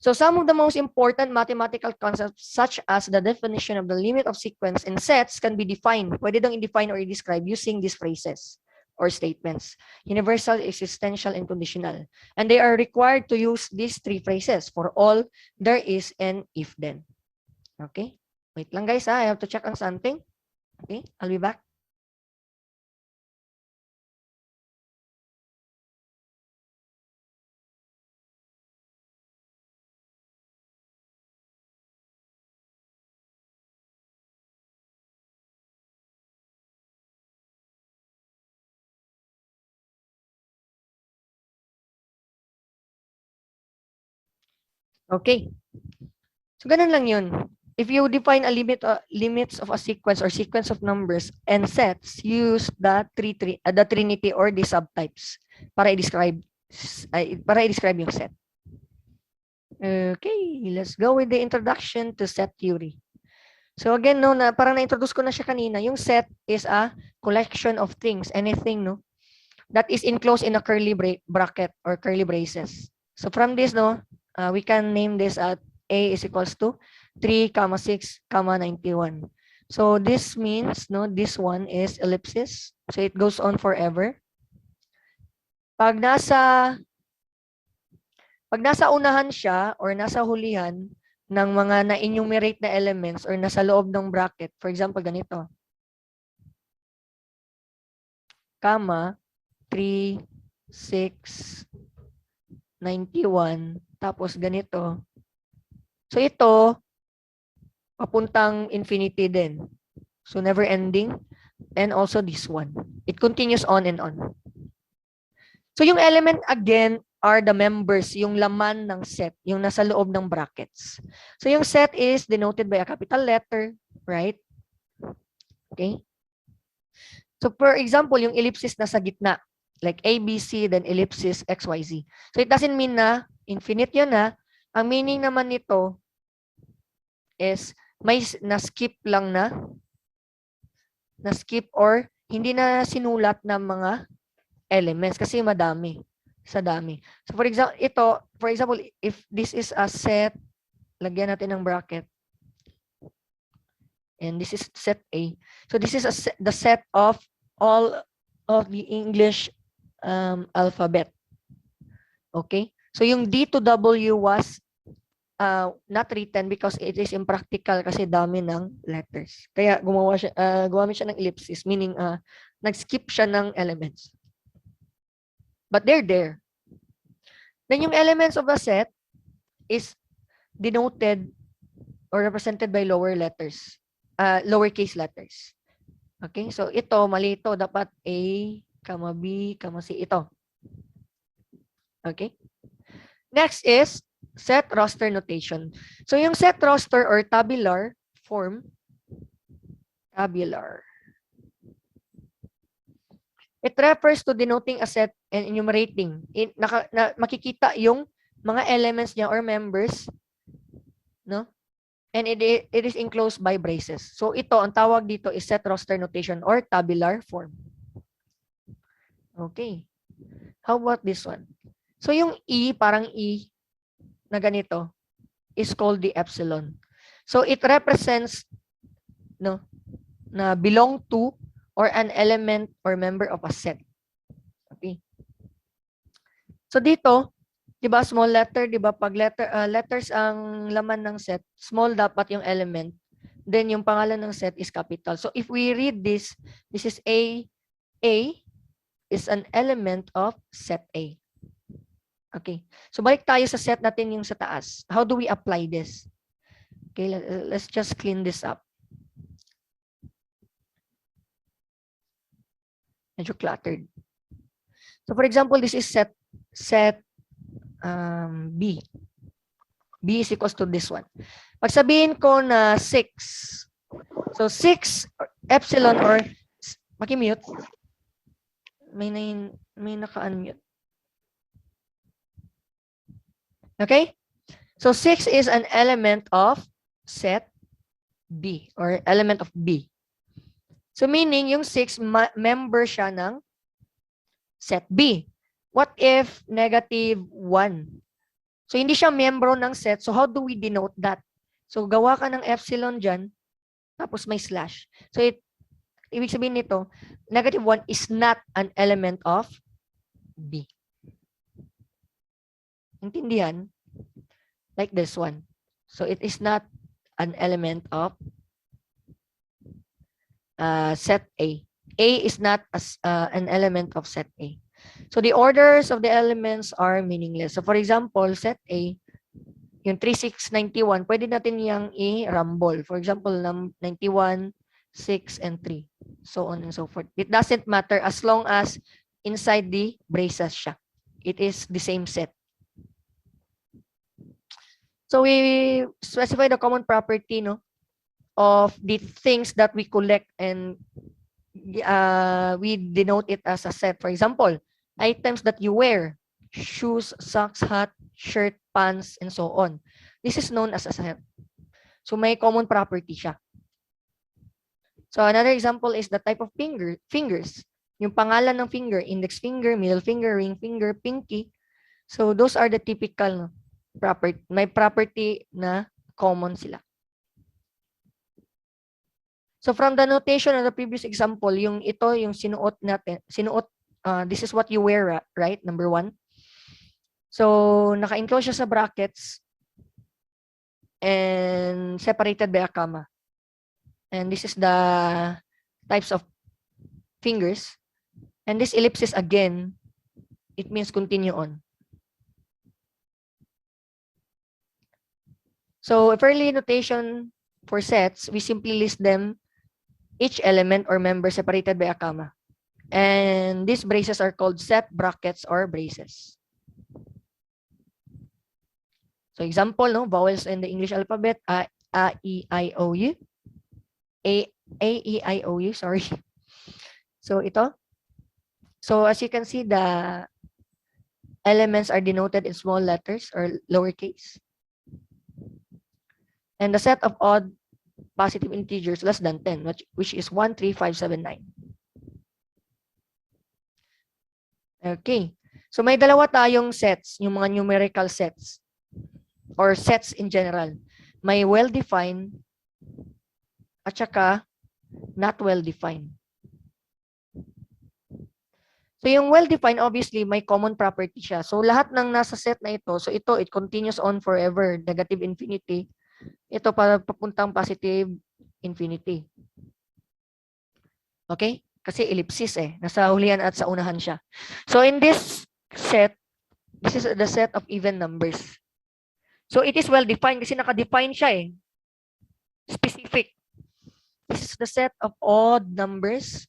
So some of the most important mathematical concepts, such as the definition of the limit of sequence and sets, can be defined. Pwede dong i-define or i-describe using these phrases or statements: universal, existential, and conditional. And they are required to use these three phrases for all there is and if then. Okay? Wait lang, guys. I have to check on something. Okay? I'll be back. Okay. So, ganun lang yun. If you define a limits of a sequence or sequence of numbers and sets, use the trinity or the subtypes para i-describe yung set. Okay, let's go with the introduction to set theory. So again, no, parang na-introduce ko na siya kanina. Yung set is a collection of things, anything, no, that is enclosed in a curly bracket or curly braces. So from this, no, we can name this at A is equals to 3, 6, 91. So this means, no, this one is ellipsis. So it goes on forever. Pag nasa unahan siya or nasa hulihan ng mga na-enumerate na elements or nasa loob ng bracket, for example, ganito. 3, 6, 91, tapos ganito. So ito, papuntang infinity din. So never ending. And also this one. It continues on and on. So yung element again are the members, yung laman ng set, yung nasa loob ng brackets. So yung set is denoted by a capital letter, right? Okay? So for example, yung ellipsis nasa gitna, like A, B, C, then ellipsis, X, Y, Z. So it doesn't mean na infinite yun na. Ang meaning naman nito is may na-skip lang na-skip or hindi na sinulat ng mga elements kasi madami. Sa dami. So for example, if this is a set, lagyan natin ng bracket. And this is set A. So this is the set of all of the English alphabet. Okay? So yung D to W was not written because it is impractical kasi dami ng letters. Kaya gumamit siya ng ellipsis, meaning nag-skip siya ng elements. But they're there. Then yung elements of a set is denoted or represented by lowercase letters. Okay? So ito, mali ito. Dapat A, B, C. Ito. Okay? Next is set roster notation. So yung set roster or tabular form, it refers to denoting a set and enumerating. Makikita yung mga elements niya or members, no? And it is enclosed by braces. So ito, ang tawag dito is set roster notation or tabular form. Okay. How about this one? So yung E, parang E na ganito, is called the epsilon. So it represents, no, na belong to or an element or member of a set. Okay. So dito, 'di ba small letter, 'di ba pag letters ang laman ng set, small dapat yung element. Then yung pangalan ng set is capital. So if we read this is A is an element of set A. Okay. So balik tayo sa set natin yung sa taas. How do we apply this? Okay, let's just clean this up. Medyo cluttered. So for example, this is set B. B is equals to this one. Pag sabihin ko na 6. So 6 epsilon or maki-mute. May naka-unmute. Okay? So 6 is an element of set B or element of B. So meaning yung 6 member siya ng set B. What if negative 1? So hindi siya membro ng set. So how do we denote that? So gawa ka ng epsilon dyan, tapos may slash. So ibig sabihin nito, negative 1 is not an element of B. Intindihan? Like this one. So it is not an element of set A. A is not an element of set A. So the orders of the elements are meaningless. So for example, set A, yung 3, 6, 91, pwede natin yung i-rumble. For example, 91, 6, and 3. So on and so forth. It doesn't matter as long as inside the braces siya. It is the same set. So we specify the common property, no, of the things that we collect, and we denote it as a set. For example, items that you wear, shoes, socks, hat, shirt, pants, and so on. This is known as a set. So may common property siya. So another example is the type of fingers. Yung pangalan ng finger, index finger, middle finger, ring finger, pinky. So those are the typical property. May property na common sila. So from the notation of the previous example, yung ito yung sinuot natin, this is what you wear, right? Number 1. So naka-enclose siya sa brackets and separated by a comma. And this is the types of fingers. And this ellipsis again, it means continue on. So if early notation for sets, we simply list them, each element or member separated by a comma. And these braces are called set, brackets, or braces. So example, no, vowels in the English alphabet, A, E, I, O, U. A, E, I, O, U, sorry. So ito. So as you can see, the elements are denoted in small letters or lowercase. And the set of odd positive integers less than 10, which is 1, 3, 5, 7, 9. Okay. So may dalawa tayong sets, yung mga numerical sets or sets in general. May well-defined at saka not well-defined. So yung well-defined, obviously, may common property siya. So lahat ng nasa set na ito, so ito, it continues on forever, negative infinity. Ito para papuntang positive infinity. Okay? Kasi ellipsis eh. Nasa hulihan at sa unahan siya. So in this set, this is the set of even numbers. So it is well-defined kasi naka-define siya eh. Specific. This is the set of odd numbers,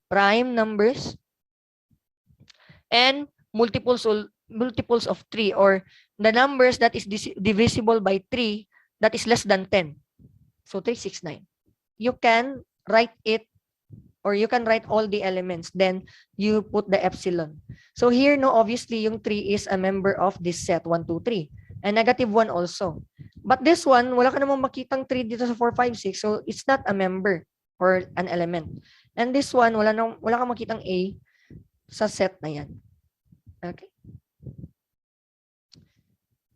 prime numbers, and multiples of 3, or the numbers that is divisible by 3 that is less than 10. So 3, 6, 9. You can write it, or you can write all the elements, then you put the epsilon. So here, no, obviously yung 3 is a member of this set, 1, 2, 3. And negative 1 also. But this one, wala ka namang makitang 3 dito sa 4, 5, 6. So it's not a member or an element. And this one, wala kang makitang A sa set na yan. Okay.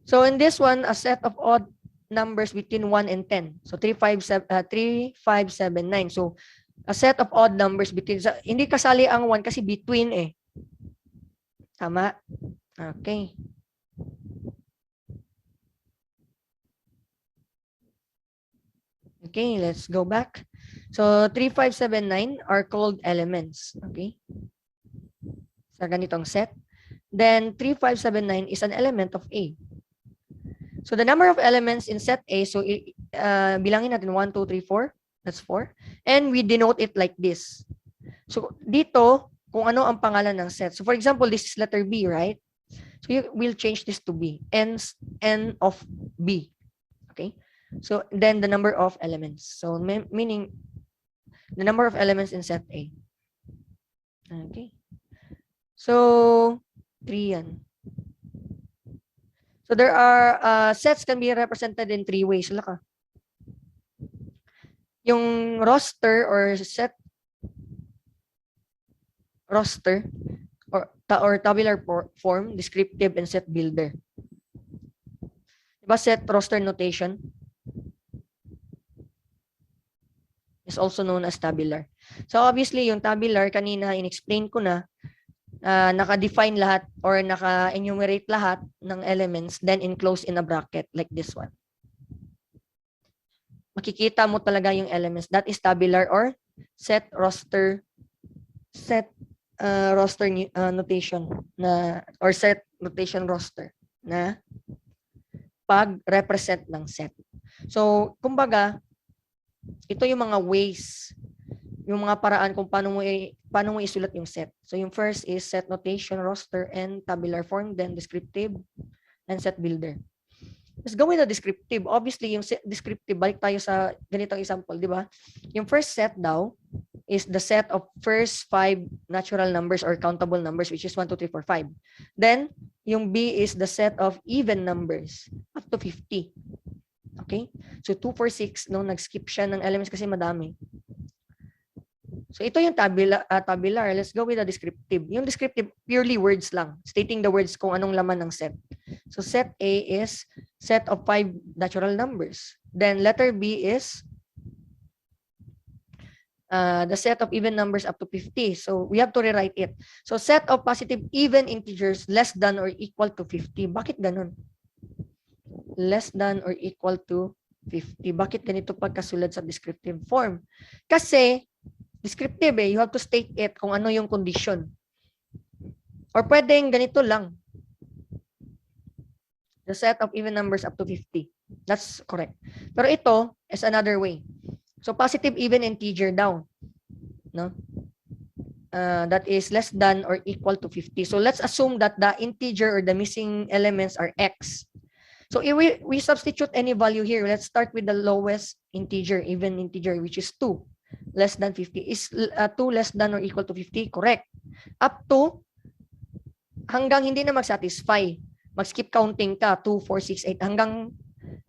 So in this one, a set of odd numbers between 1 and 10. So 3, 5, 7, 9. So a set of odd numbers between, hindi kasali ang 1 kasi between eh. Tama? Okay. Okay, let's go back. So 3, 5, 7, 9 are called elements. Okay. Sa ganitong set. Then 3, 5, 7, 9 is an element of A. So the number of elements in set A, so bilangin natin 1, 2, 3, 4. That's 4. And we denote it like this. So dito, kung ano ang pangalan ng set. So for example, this is letter B, right? So you will change this to B. N of B. Okay. So then the number of elements. So meaning the number of elements in set A. Okay. So 3 yan. So there are sets can be represented in 3 ways. Wala ka. Yung roster or set roster or tabular form, descriptive, and set builder. Diba set roster notation is also known as tabular. So obviously yung tabular kanina in-explain ko na naka-define lahat or naka-enumerate lahat ng elements, then enclosed in a bracket like this one. Makikita mo talaga yung elements. That is tabular or set roster notation na, or set notation roster na pag-represent ng set. So, kumbaga, ito yung mga ways, yung mga paraan kung paano mo isulat yung set. So, yung first is set notation, roster, and tabular form, then descriptive, and set builder. Let's go with the descriptive. Obviously, yung descriptive, balik tayo sa ganitong example, di ba? Yung first set daw is the set of first 5 natural numbers or countable numbers, which is 1, 2, 3, 4, 5. Then, yung B is the set of even numbers up to 50. Okay? So, 2, 4, 6, no, nag-skip siya ng elements kasi madami. So, ito yung tabular. Let's go with the descriptive. Yung descriptive, purely words lang. Stating the words kung anong laman ng set. So, set A is set of 5 natural numbers. Then, letter B is the set of even numbers up to 50. So, we have to rewrite it. So, set of positive even integers less than or equal to 50. Bakit ganun? Less than or equal to 50. Bakit ganito pagkasulat sa descriptive form? Kasi, descriptive you have to state it kung ano yung condition. Or pwedeng ganito lang. The set of even numbers up to 50. That's correct. Pero ito is another way. So positive even integer daw. No? That is less than or equal to 50. So let's assume that the integer or the missing elements are x. So if we substitute any value here, let's start with the lowest integer, even integer, which is 2. Less than 50. Is 2 less than or equal to 50? Correct. Up to, hanggang hindi na mag-satisfy. Mag-skip counting ka, 2, 4, 6, 8, hanggang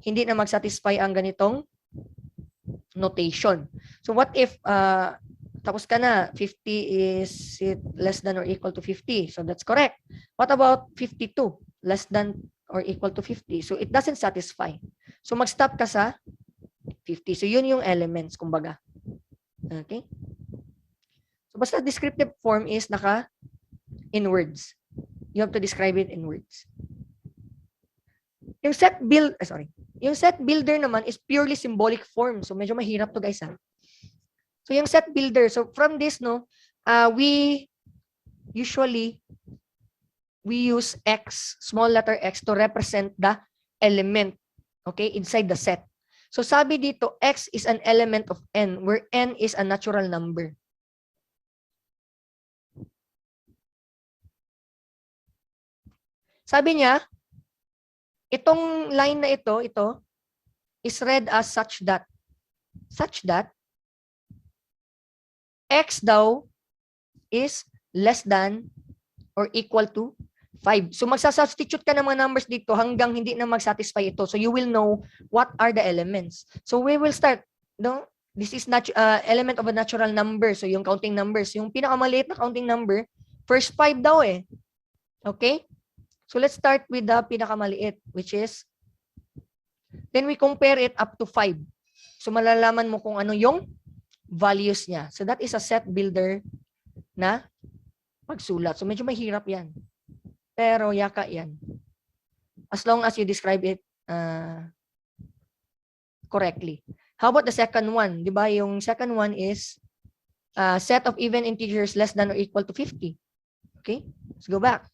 hindi na mag-satisfy ang ganitong notation. So what if, tapos ka na, 50 is it less than or equal to 50? So that's correct. What about 52? Less than or equal to 50? So it doesn't satisfy. So mag-stop ka sa 50. So yun yung elements, kumbaga. Okay? So basta descriptive form is in words. You have to describe it in words. Yung yung set builder naman is purely symbolic form. So medyo mahirap to, guys, ha. So yung set builder, so from this, no, we usually use x, small letter x, to represent the element, okay, inside the set. So sabi dito, x is an element of n, where n is a natural number. Sabi niya, itong line na ito is read as such that x daw is less than or equal to 5. So magsasubstitute ka ng mga numbers dito hanggang hindi na mag-satisfy ito. So you will know what are the elements. So we will start, no? This is element of a natural number. So yung counting numbers, yung pinakamaliit na counting number, first 5 daw eh. Okay? So let's start with the pinakamaliit, which is, then we compare it up to 5. So malalaman mo kung ano yung values niya. So that is a set builder na pagsulat. So medyo mahirap yan. Pero yaka yan. As long as you describe it correctly. How about the second one? Diba? Yung second one is set of even integers less than or equal to 50. Okay? Let's go back.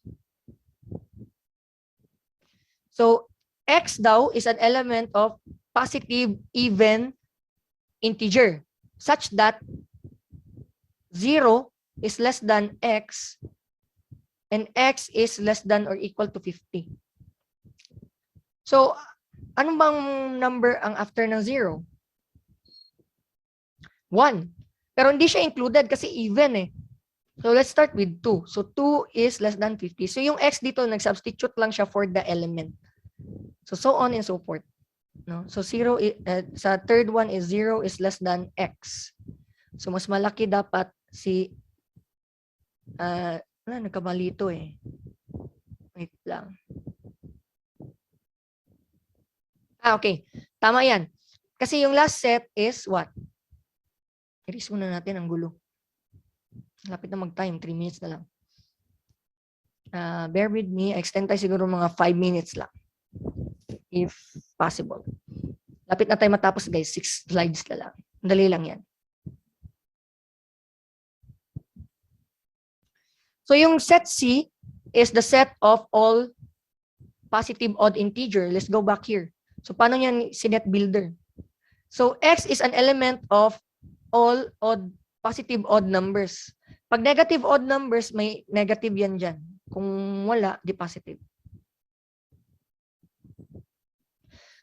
So, x daw is an element of positive even integer such that 0 is less than x and x is less than or equal to 50. So, ano bang number ang after ng 0? 1. Pero hindi siya included kasi even eh. So, let's start with 2. So, 2 is less than 50. So, yung x dito, nag-substitute lang siya for the element. So on and so forth. No? So, 0, sa third one is 0 is less than x. So, mas malaki dapat si, nagkamali ito eh. Wait lang. Okay. Tama yan. Kasi yung last set is what? Erase muna natin ang gulo. Lapit na mag-time. 3 minutes na lang. Bear with me. Extend tayo siguro mga 5 minutes lang. If possible. Lapit na tayo matapos, guys. 6 slides na lang. Dali lang yan. So yung set C is the set of all positive odd integer. Let's go back here. So paano yan si net builder? So x is an element of all positive odd numbers. Pag negative odd numbers, may negative yan dyan. Kung wala, di positive.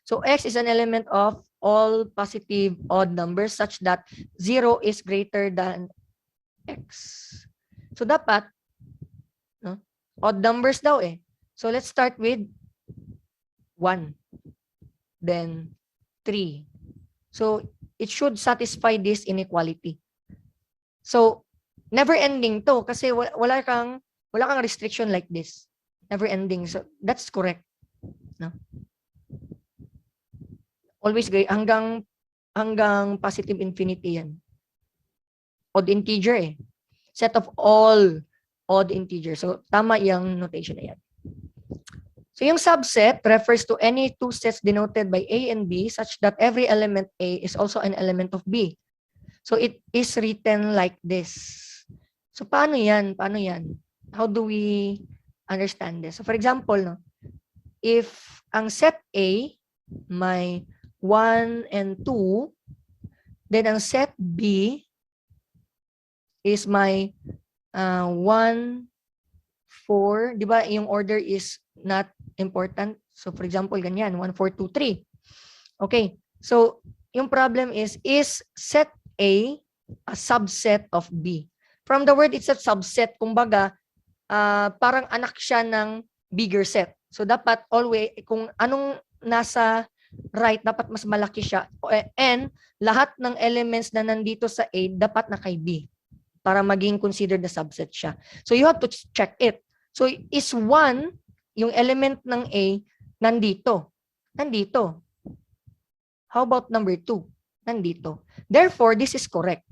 So x is an element of all positive odd numbers such that 0 is greater than x. So dapat, no? Odd numbers daw eh. So let's start with 1, then 3. So it should satisfy this inequality. So never ending to kasi wala kang restriction like this. Never ending. So that's correct. No? Always hanggang positive infinity yan. Odd integer eh. Set of all odd integers. So tama yung notation na yan. So yung subset refers to any two sets denoted by A and B such that every element A is also an element of B. So it is written like this. So paano yan? Paano yan? How do we understand this? So for example, no, if ang set A may 1 and 2, then ang set B is may 1, 4. Di ba yung order is not important? So for example, ganyan, 1, 4, 2, 3. Okay, so yung problem is set A a subset of B? From the word it's a subset, kumbaga, parang anak siya ng bigger set. So dapat always, kung anong nasa right, dapat mas malaki siya. And lahat ng elements na nandito sa A, dapat na kay B para maging considered na subset siya. So you have to check it. So is 1, yung element ng A, nandito. Nandito. How about number 2? Nandito. Therefore, this is correct.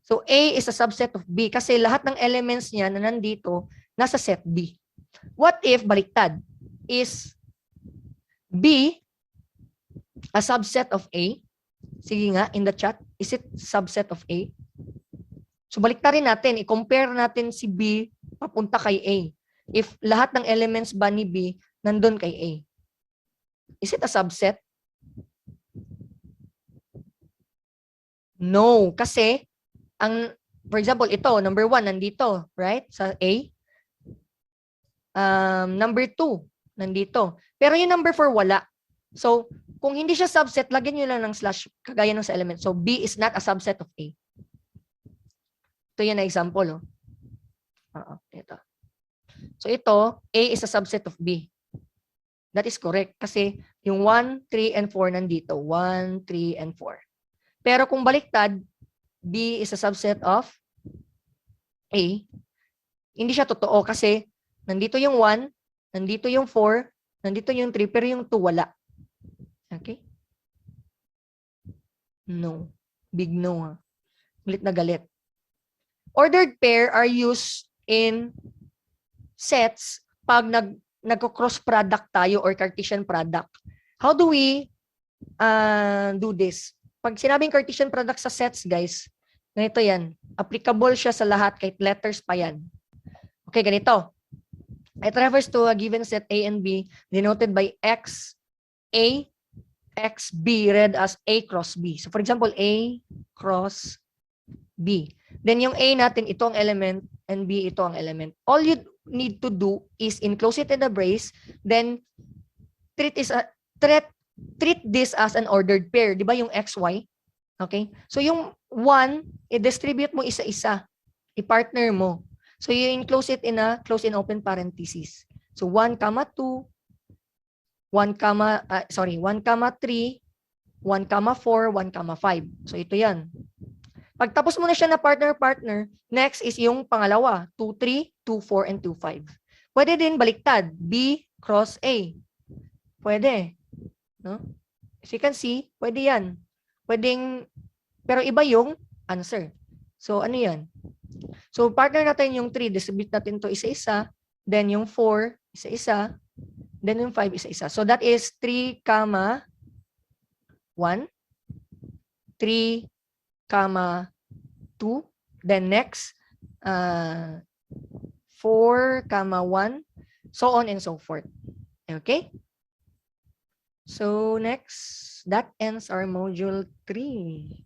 So A is a subset of B kasi lahat ng elements niya na nandito, nasa set B. What if, baliktad, is B a subset of A? Sige nga, in the chat, is it subset of A? So baliktarin natin, i-compare natin si B papunta kay A. If lahat ng elements ba ni B nandun kay A? Is it a subset? No, kasi for example, ito, number 1 nandito, right? Sa A. Number 2 nandito. Pero yung number 4 wala. So, kung hindi siya subset, lagyan nyo lang ng slash kagaya ng sa element. So, B is not a subset of A. Ito yung example. Oh. Ito. So, ito, A is a subset of B. That is correct. Kasi yung 1, 3, and 4 nandito. 1, 3, and 4. Pero kung baliktad, B is a subset of A. Hindi siya totoo kasi nandito yung 1, nandito yung 4, nandito yung 3, pero yung 2 wala. Okay? No. Big no. Ha? Galit na galit. Ordered pair are used in sets pag nagko-cross product tayo or Cartesian product. How do we do this? Pag sinabing Cartesian product sa sets, guys, ganito yan. Applicable siya sa lahat, kahit letters pa yan. Okay, ganito. It refers to a given set A and B denoted by X, A, X, B, read as A cross B. So, for example, A cross B. Then, yung A natin, ito ang element, and B, ito ang element. All you need to do is enclose it in a brace, then treat this as an ordered pair. Di ba yung XY? Okay? So, yung 1, i-distribute mo isa-isa. I-partner mo. So, you enclose it in a close and open parenthesis. So, 1, 2, 1, 3, 1, 4, 1, 5. So, ito yan. Pagtapos mo na siya na partner-partner, next is yung pangalawa, 2, 3, 2, 4, and 2, 5. Pwede din baliktad, B cross A. Pwede. No? As you can see, pwede yan. Pwedeng, pero iba yung answer. So, ano yan? So, partner natin yung 3, distribute natin to isa-isa. Then, yung 4, isa-isa. Then, yung 5, isa-isa. So, that is 3, 1. 3, 2. Then, next, 4, 1. So on and so forth. Okay? So, next, that ends our module 3.